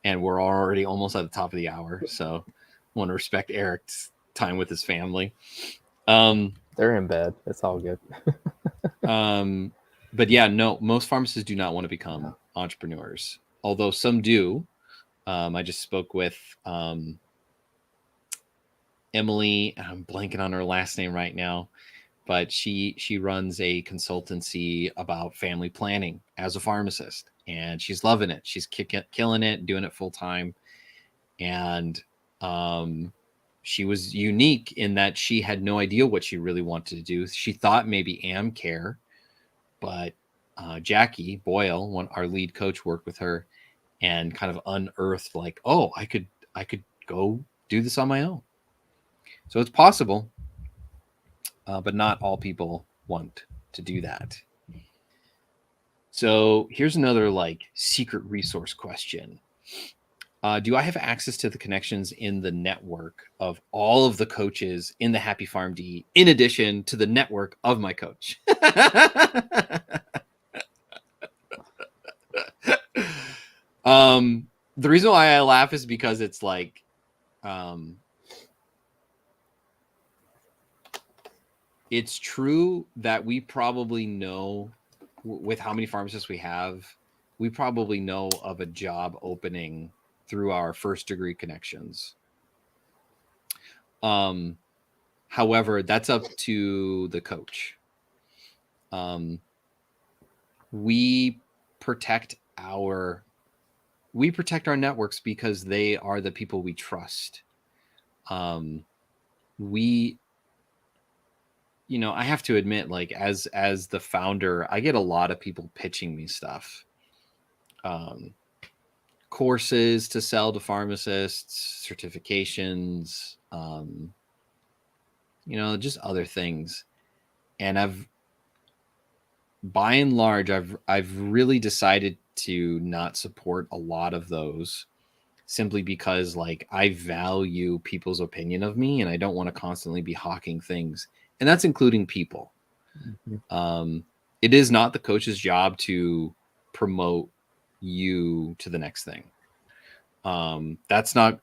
S1: And we're already almost at the top of the hour, so I want to respect Eric's time with his family.
S2: They're in bed. It's all good.
S1: But yeah, no, most pharmacists do not want to become entrepreneurs, although some do. I just spoke with Emily, and I'm blanking on her last name right now, but she runs a consultancy about family planning as a pharmacist, and she's loving it. She's killing it, doing it full time. And she was unique in that she had no idea what she really wanted to do. She thought maybe AmCare, but Jackie Boyle, our lead coach, worked with her and kind of unearthed like, oh, I could go do this on my own. So it's possible, but not all people want to do that. So here's another secret resource question. Do I have access to the connections in the network of all of the coaches in the Happy PharmD, in addition to the network of my coach? The reason why I laugh is because it's it's true that we probably know, with how many pharmacists we have, we probably know of a job opening through our first degree connections. However, that's up to the coach. We protect our networks because they are the people we trust. I have to admit, as the founder, I get a lot of people pitching me stuff. Courses to sell to pharmacists, certifications, just other things. And by and large, I've really decided to not support a lot of those, simply because I value people's opinion of me, and I don't want to constantly be hawking things, and that's including people. Mm-hmm. It is not the coach's job to promote you to the next thing. That's not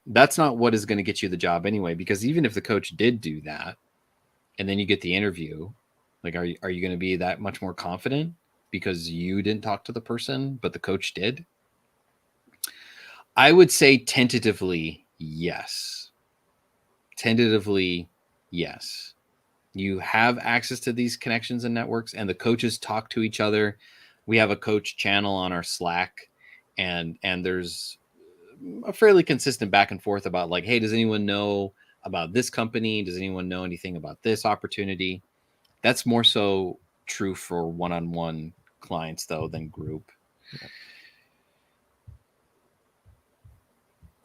S1: what is going to get you the job anyway, because even if the coach did do that and then you get the interview, are you going to be that much more confident because you didn't talk to the person but the coach did? I would say tentatively yes. You have access to these connections and networks, and the coaches talk to each other. We have a coach channel on our Slack, and there's a fairly consistent back and forth about hey, does anyone know about this company? Does anyone know anything about this opportunity? That's more so true for one-on-one clients though than group.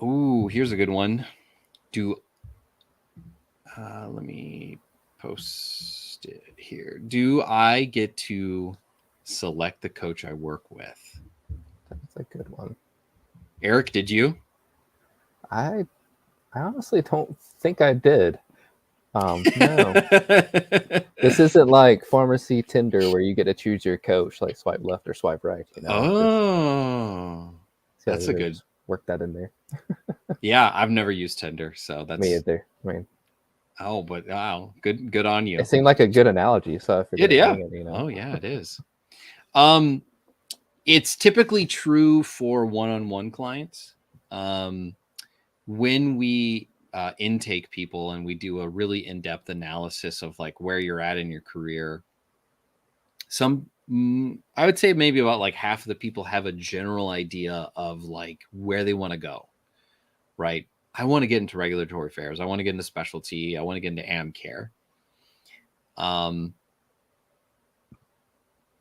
S1: Ooh, here's a good one. Do let me post it here. Do I get to select the coach I work with?
S2: That's a good one.
S1: Eric, did you?
S2: I I honestly don't think I did. No. This isn't like pharmacy Tinder where you get to choose your coach, like swipe left or swipe right. You know, this
S1: Oh,
S2: it's gotta
S1: that's a
S2: really
S1: good.
S2: just work that in there.
S1: Yeah, I've never used Tinder, so
S2: Me
S1: that's.
S2: either. I mean,
S1: Oh, but wow, good on
S2: it
S1: you.
S2: seemed like a good analogy, so I
S1: Yeah,
S2: figured I'd
S1: yeah.
S2: bring it. You know.
S1: Oh, yeah, it is. Um, it's typically true for one-on-one clients. Um, when we intake people and we do a really in-depth analysis of like where you're at in your career, I would say maybe about like half of the people have a general idea of like where they want to go, right? I want to get into regulatory affairs. I want to get into specialty. I want to get into AmCare. Um,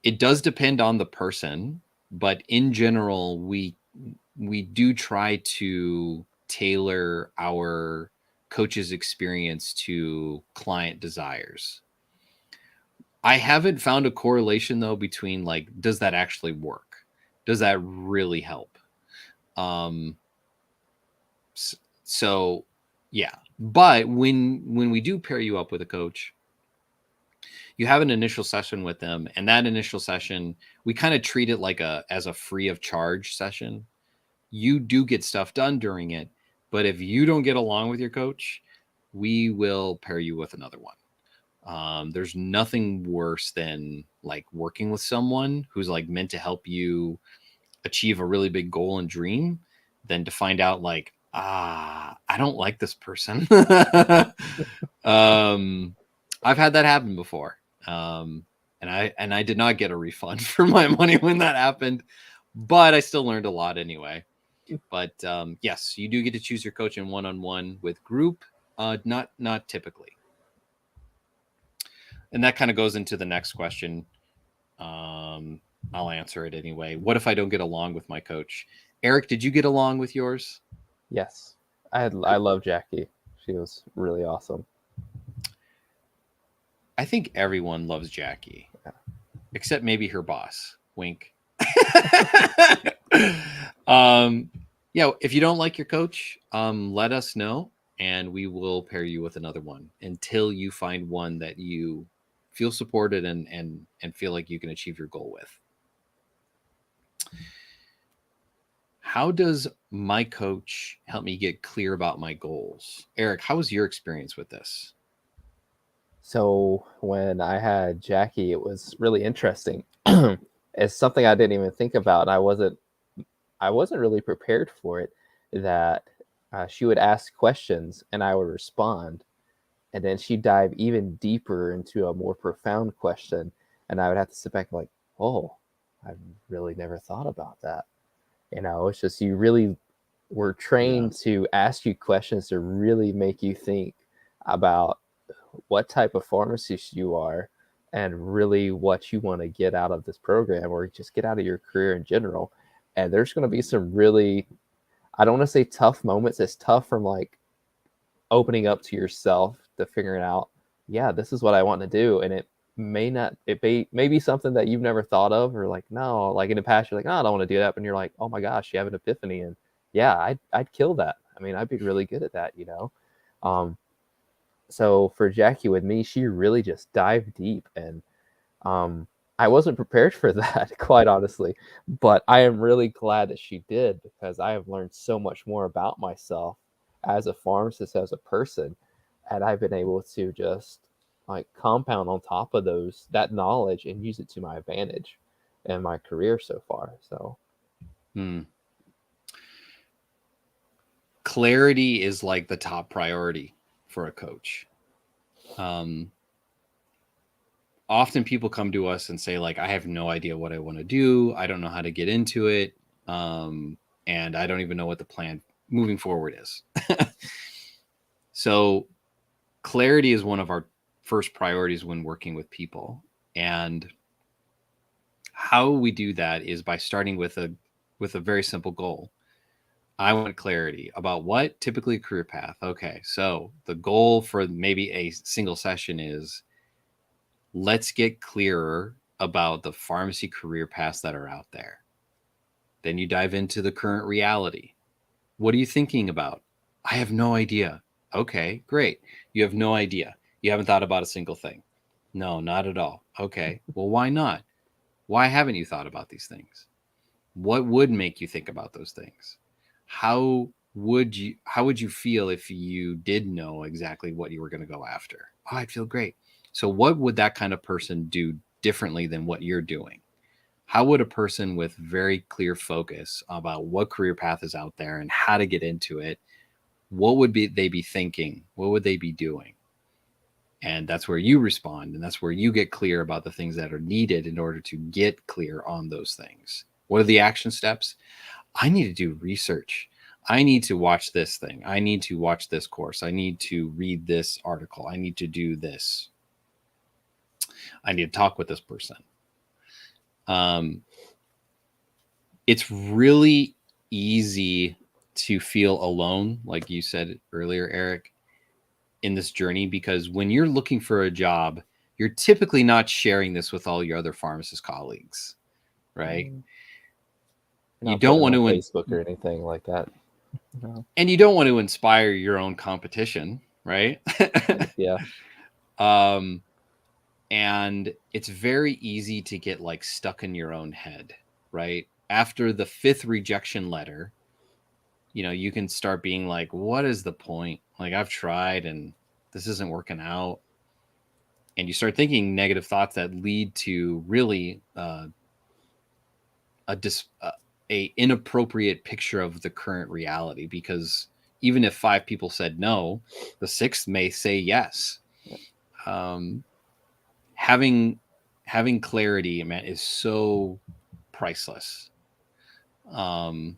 S1: it does depend on the person, but in general, we do try to tailor our coach's experience to client desires. I haven't found a correlation though between like does that actually work? Does that really help? Um so yeah. But when we do pair you up with a coach, you have an initial session with them, and that initial session we kind of treat it like a as a free of charge session. You do get stuff done during it, but if you don't get along with your coach, we will pair you with another one. There's nothing worse than like working with someone who's like meant to help you achieve a really big goal and dream than to find out like, I don't like this person. um, I've had that happen before. And I did not get a refund for my money when that happened, but I still learned a lot anyway. But yes, you do get to choose your coach in one-on-one. With group, not typically. And that kind of goes into the next question. Um, I'll answer it anyway. What if I don't get along with my coach? Eric, did you get along with yours?
S2: Yes, I love Jackie. She was really awesome.
S1: I think everyone loves Jackie,
S2: Yeah.
S1: except maybe her boss. Wink. um, yeah, if you don't like your coach, let us know and we will pair you with another one until you find one that you feel supported and feel like you can achieve your goal with. How does my coach help me get clear about my goals? Eric, how was your experience with this?
S2: So when I had Jackie, it was really interesting. It's something I didn't even think about. I wasn't really prepared for it. That she would ask questions and I would respond, and then she'd dive even deeper into a more profound question, and I would have to sit back and like, oh, I've really never thought about that. It's just you really were
S1: Yeah.
S2: trained to ask you questions to really make you think about what type of pharmacist you are and really what you want to get out of this program or just get out of your career in general. And there's going to be some really, I don't want to say tough moments. It's tough from like opening up to yourself to figuring out, yeah, this is what I want to do. And it may not, may be something that you've never thought of, or like, no, like in the past, you're like, no, I don't want to do that. And you're like, oh my gosh, you have an epiphany. And yeah, I'd kill that. I mean, I'd be really good at that. Um, so for Jackie with me, she really just dived deep, and um, I wasn't prepared for that, quite honestly. But I am really glad that she did, because I have learned so much more about myself as a pharmacist, as a person, and I've been able to just like compound on top of that knowledge and use it to my advantage in my career so far. So
S1: Hmm. Clarity is like the top priority for a coach. Um, Often people come to us and say like, I have no idea what I want to do. I don't know how to get into it. And I don't even know what the plan moving forward is. So clarity is one of our first priorities when working with people. And how we do that is by starting with a very simple goal. I want clarity about what typically a career path. Okay, so the goal for maybe a single session is let's get clearer about the pharmacy career paths that are out there. Then you dive into the current reality. What are you thinking about? I have no idea. Okay, great. You have no idea. You haven't thought about a single thing. No, not at all. Okay, well, why not? Why haven't you thought about these things? What would make you think about those things? How would you feel if you did know exactly what you were going to go after? Oh, I'd feel great. So what would that kind of person do differently than what you're doing? How would a person with very clear focus about what career path is out there and how to get into it, what would they be thinking? What would they be doing? And that's where you respond, and that's where you get clear about the things that are needed in order to get clear on those things. What are the action steps? I need to do research. I need to watch this thing. I need to watch this course. I need to read this article. I need to do this. I need to talk with this person. It's really easy to feel alone, like you said earlier, Eric, in this journey, because when you're looking for a job, you're typically not sharing this with all your other pharmacist colleagues, right? You
S2: Not
S1: don't
S2: putting
S1: want
S2: on
S1: to,
S2: Facebook or anything like that. No.
S1: and you don't want to inspire your own competition, right?
S2: Yeah.
S1: And it's very easy to get like stuck in your own head, right? After the fifth rejection letter, you can start being like, what is the point? Like, I've tried and this isn't working out. And you start thinking negative thoughts that lead to really a inappropriate picture of the current reality, because even if 5 people said no, the sixth may say yes. um, having clarity, man, is so priceless. um,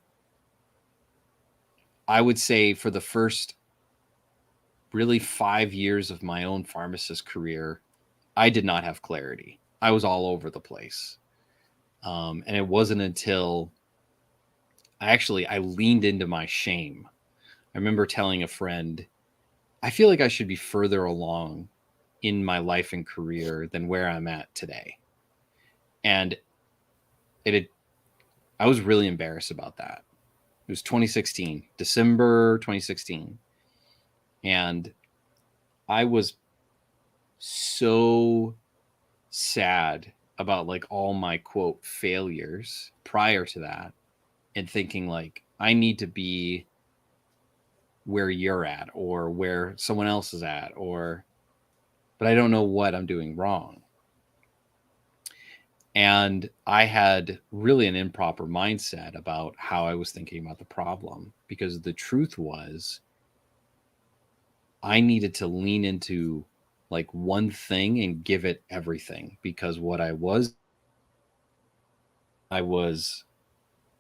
S1: I would say for the first really 5 years of my own pharmacist career, I did not have clarity. I was all over the place. And it wasn't until I leaned into my shame. I remember telling a friend, I feel like I should be further along in my life and career than where I'm at today. And it had, I was really embarrassed about that. It was 2016, December 2016. And I was so sad about like all my quote failures prior to that, and thinking like I need to be where you're at or where someone else is at, or but I don't know what I'm doing wrong. And I had really an improper mindset about how I was thinking about the problem, because the truth was I needed to lean into like one thing and give it everything, because what I was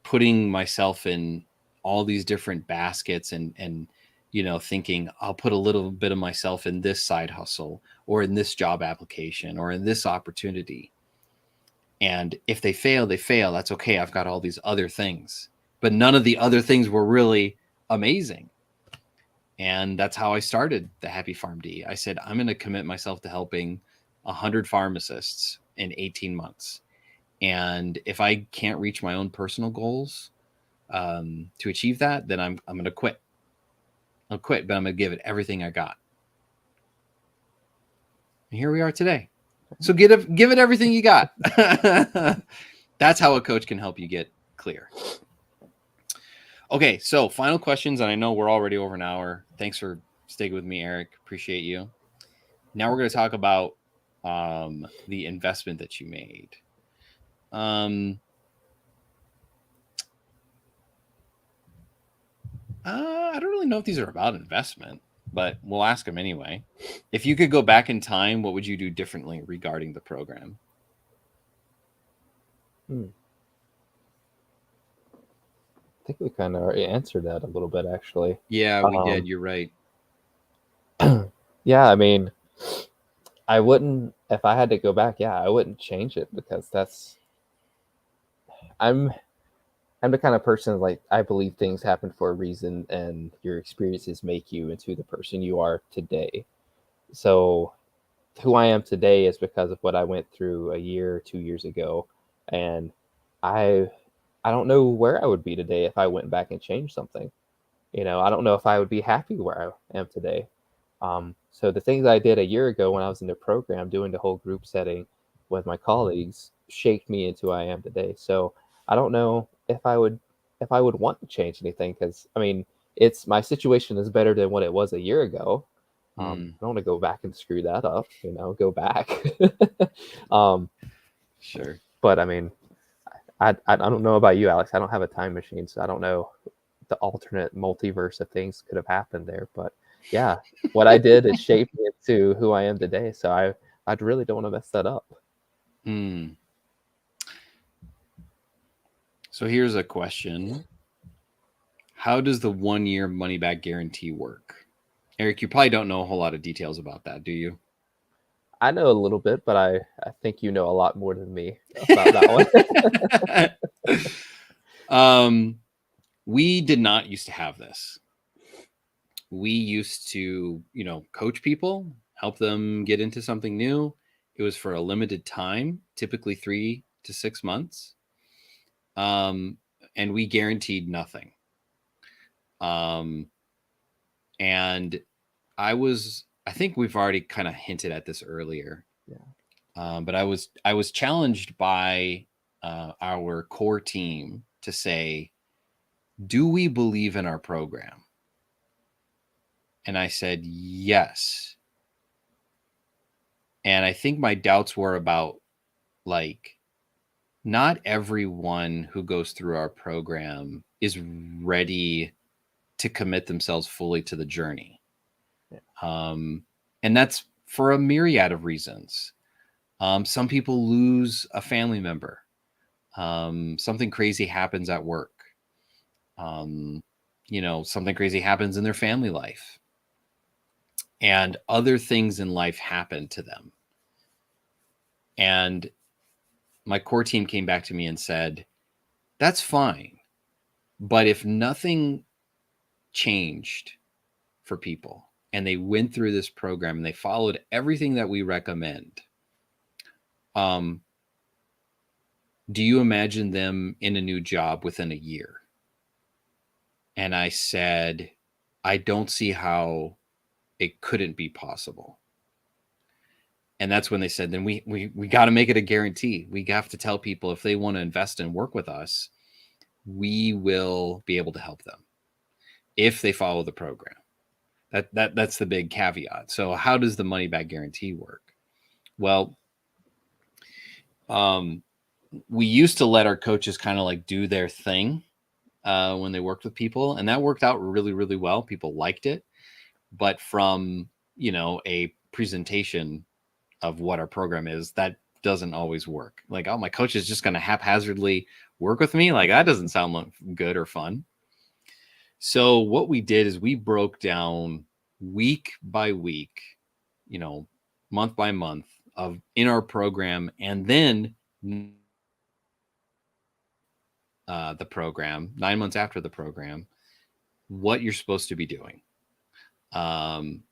S1: putting myself in all these different baskets, and thinking I'll put a little bit of myself in this side hustle or in this job application or in this opportunity. And if they fail, they fail. That's okay. I've got all these other things. But none of the other things were really amazing. And that's how I started the Happy PharmD. I said, I'm going to commit myself to helping 100 pharmacists in 18 months. And if I can't reach my own personal goals to achieve that, then I'm going to quit. I'll quit, but I'm going to give it everything I got. And here we are today. So give it everything you got. That's how a coach can help you get clear. Okay, so final questions, and I know we're already over an hour. Thanks for sticking with me, Eric. Appreciate you. Now we're going to talk about the investment that you made. I don't really know if these are about investment, but we'll ask them anyway. If you could go back in time, what would you do differently regarding the program?
S2: I think we kind of already answered that a little bit, actually.
S1: Yeah, we did. You're right.
S2: Yeah, I mean, I wouldn't, if I had to go back, I wouldn't change it, because I'm I'm the kind of person, like, I believe things happen for a reason, and your experiences make you into the person you are today. So who I am today is because of what I went through a year, 2 years ago, and I I don't know where I would be today if I went back and changed something. I don't know if I would be happy where I am today. So the things I did a year ago when I was in the program, doing the whole group setting with my colleagues, shaped me into who I am today. So I don't know if I would want to change anything, because I mean, it's my situation is better than what it was a year ago. I don't want to go back and screw that up. Go back. um,
S1: Sure.
S2: but I mean, I don't know about you, Alex. I don't have a time machine, so I don't know the alternate multiverse of things could have happened there. But yeah, what I did is shape me into who I am today. So I really don't want to mess that up.
S1: Mm. So here's a question. How does the 1 year money back guarantee work? Eric, you probably don't know a whole lot of details about that, do you?
S2: I know a little bit, but I think you know a lot more than me about that one.
S1: um, we did not used to have this. We used to, coach people, help them get into something new. It was for a limited time, typically 3 to 6 months. Um, and we guaranteed nothing. Um, and I think we've already kind of hinted at this earlier.
S2: Yeah.
S1: But I was challenged by our core team to say, do we believe in our program? And I said, yes. And I think my doubts were about, like, not everyone who goes through our program is ready to commit themselves fully to the journey.
S2: Yeah.
S1: And that's for a myriad of reasons. Some people lose a family member. Something crazy happens at work. Something crazy happens in their family life. And other things in life happen to them. And my core team came back to me and said, that's fine. But if nothing changed for people and they went through this program and they followed everything that we recommend, um, do you imagine them in a new job within a year? And I said, I don't see how it couldn't be possible. And that's when they said, then we got to make it a guarantee. We have to tell people if they want to invest and work with us, we will be able to help them if they follow the program. That's the big caveat. So how does the money back guarantee work? Well, we used to let our coaches kind of like do their thing when they worked with people, and that worked out really, really well. People liked it, but from a presentation of what our program is, that doesn't always work. Like, oh, my coach is just going to haphazardly work with me. Like, that doesn't sound good or fun. So what we did is we broke down week by week, month by month of in our program, and then the program 9 months after the program, what you're supposed to be doing. And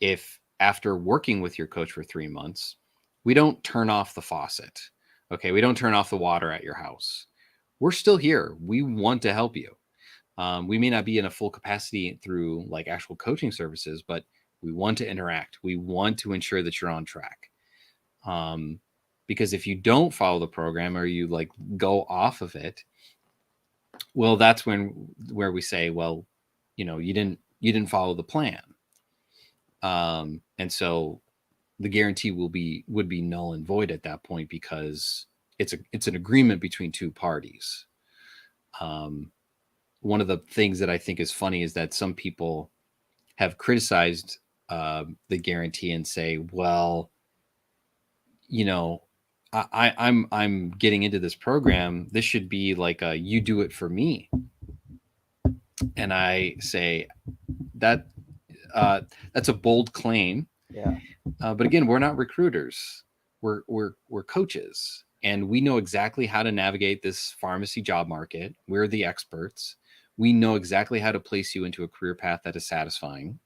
S1: if after working with your coach for 3 months, we don't turn off the faucet, okay, we don't turn off the water at your house, we're still here. We want to help you. We may not be in a full capacity through like actual coaching services, but we want to interact. We want to ensure that you're on track. Because if you don't follow the program or you like go off of it, well, that's where we say, well, you didn't follow the plan. And so the guarantee would be null and void at that point, because it's an agreement between two parties. One of the things that I think is funny is that some people have criticized the guarantee and say, well, I'm getting into this program. This should be like a you do it for me. And I say that that's a bold claim.
S2: Yeah.
S1: But again, we're not recruiters. We're coaches, And we know exactly how to navigate this pharmacy job market. We're the experts. We know exactly how to place you into a career path that is satisfying.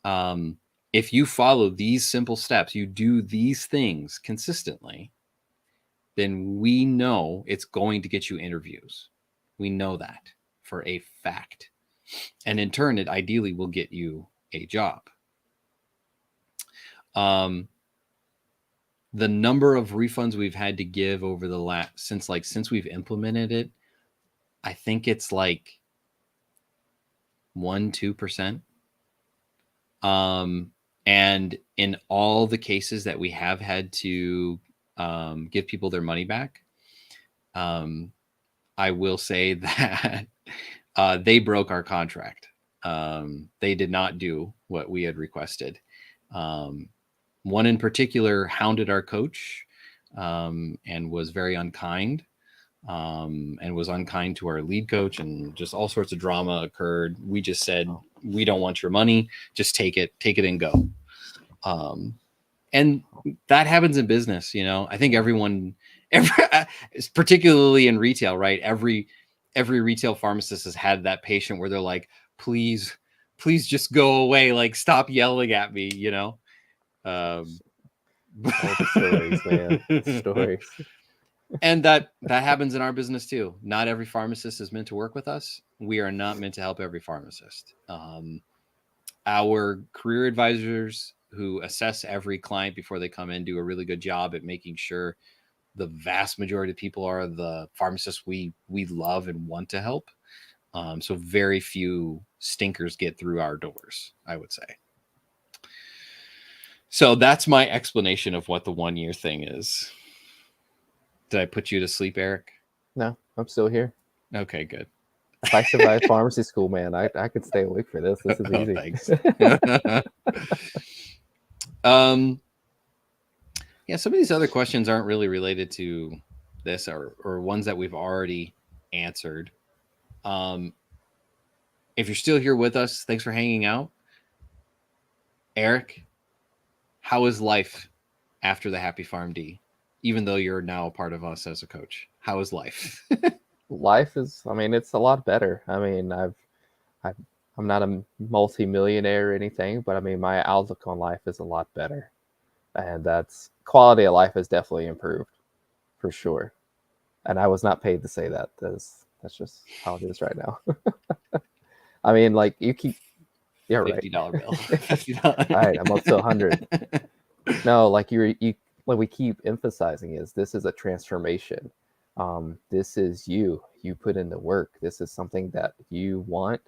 S1: If you follow these simple steps, you do these things consistently, then we know it's going to get you interviews. We know that for a fact. And in turn, it ideally will get you a job. The number of refunds we've had to give over the last since we've implemented it, I think it's like 1-2%. And in all the cases that we have had to give people their money back, I will say that they broke our contract. They did not do what we had requested. One in particular hounded our coach and was very unkind, and was unkind to our lead coach, and just all sorts of drama occurred. We just said, we don't want your money. Just take it and go. And that happens in business. I think particularly in retail, right? Every retail pharmacist has had that patient where they're like, please just go away. Like, stop yelling at me,
S2: All the stories, man. Stories.
S1: And that happens in our business too. Not every pharmacist is meant to work with us. We are not meant to help every pharmacist. Our career advisors who assess every client before they come in do a really good job at making sure the vast majority of people are the pharmacists we love and want to help. So very few stinkers get through our doors, I would say. So that's my explanation of what the 1 year thing is. Did I put you to sleep, Eric?
S2: No, I'm still here.
S1: Okay, good.
S2: If I survive pharmacy school, man, I could stay awake for this. This is easy.
S1: Thanks. Yeah, some of these other questions aren't really related to this, or ones that we've already answered. If you're still here with us, thanks for hanging out. Eric, how is life after the Happy PharmD? Even though you're now a part of us as a coach, how is life?
S2: Life is, it's a lot better. I'm not a multi-millionaire or anything, but my outlook on life is a lot better. And that's quality of life has definitely improved for sure. And I was not paid to say that. That's just how it is right now. Like you keep, yeah, right.
S1: $50 bill.
S2: $50. All right, I'm up to 100. No, like like we keep emphasizing is this is a transformation. This is you put in the work. This is something that you want.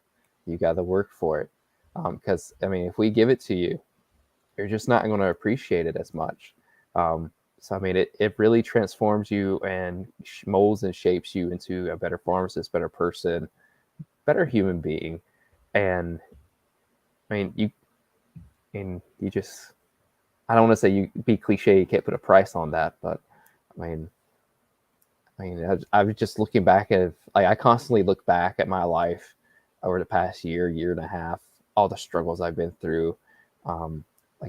S2: You got to work for it. Because if we give it to you, you're just not going to appreciate it as much. So it really transforms you and molds and shapes you into a better pharmacist, better person, better human being. And you just, I don't want to say you be cliche, you can't put a price on that, but I was just looking back at, I constantly look back at my life over the past year and a half, all the struggles I've been through,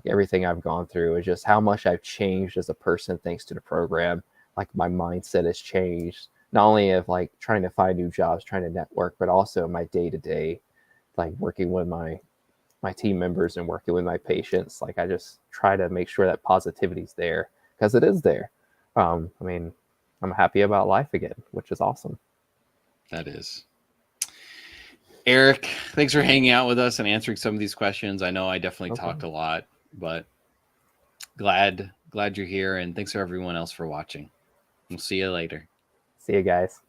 S2: everything I've gone through, is just how much I've changed as a person thanks to the program. Like my mindset has changed, not only of trying to find new jobs, trying to network, but also my day to day, working with my team members and working with my patients. I just try to make sure that positivity is there, because it is there. I'm happy about life again, which is awesome.
S1: That is. Eric, thanks for hanging out with us and answering some of these questions. I know I definitely talked a lot, but glad you're here, and thanks for everyone else for watching. We'll see you later.
S2: See you guys.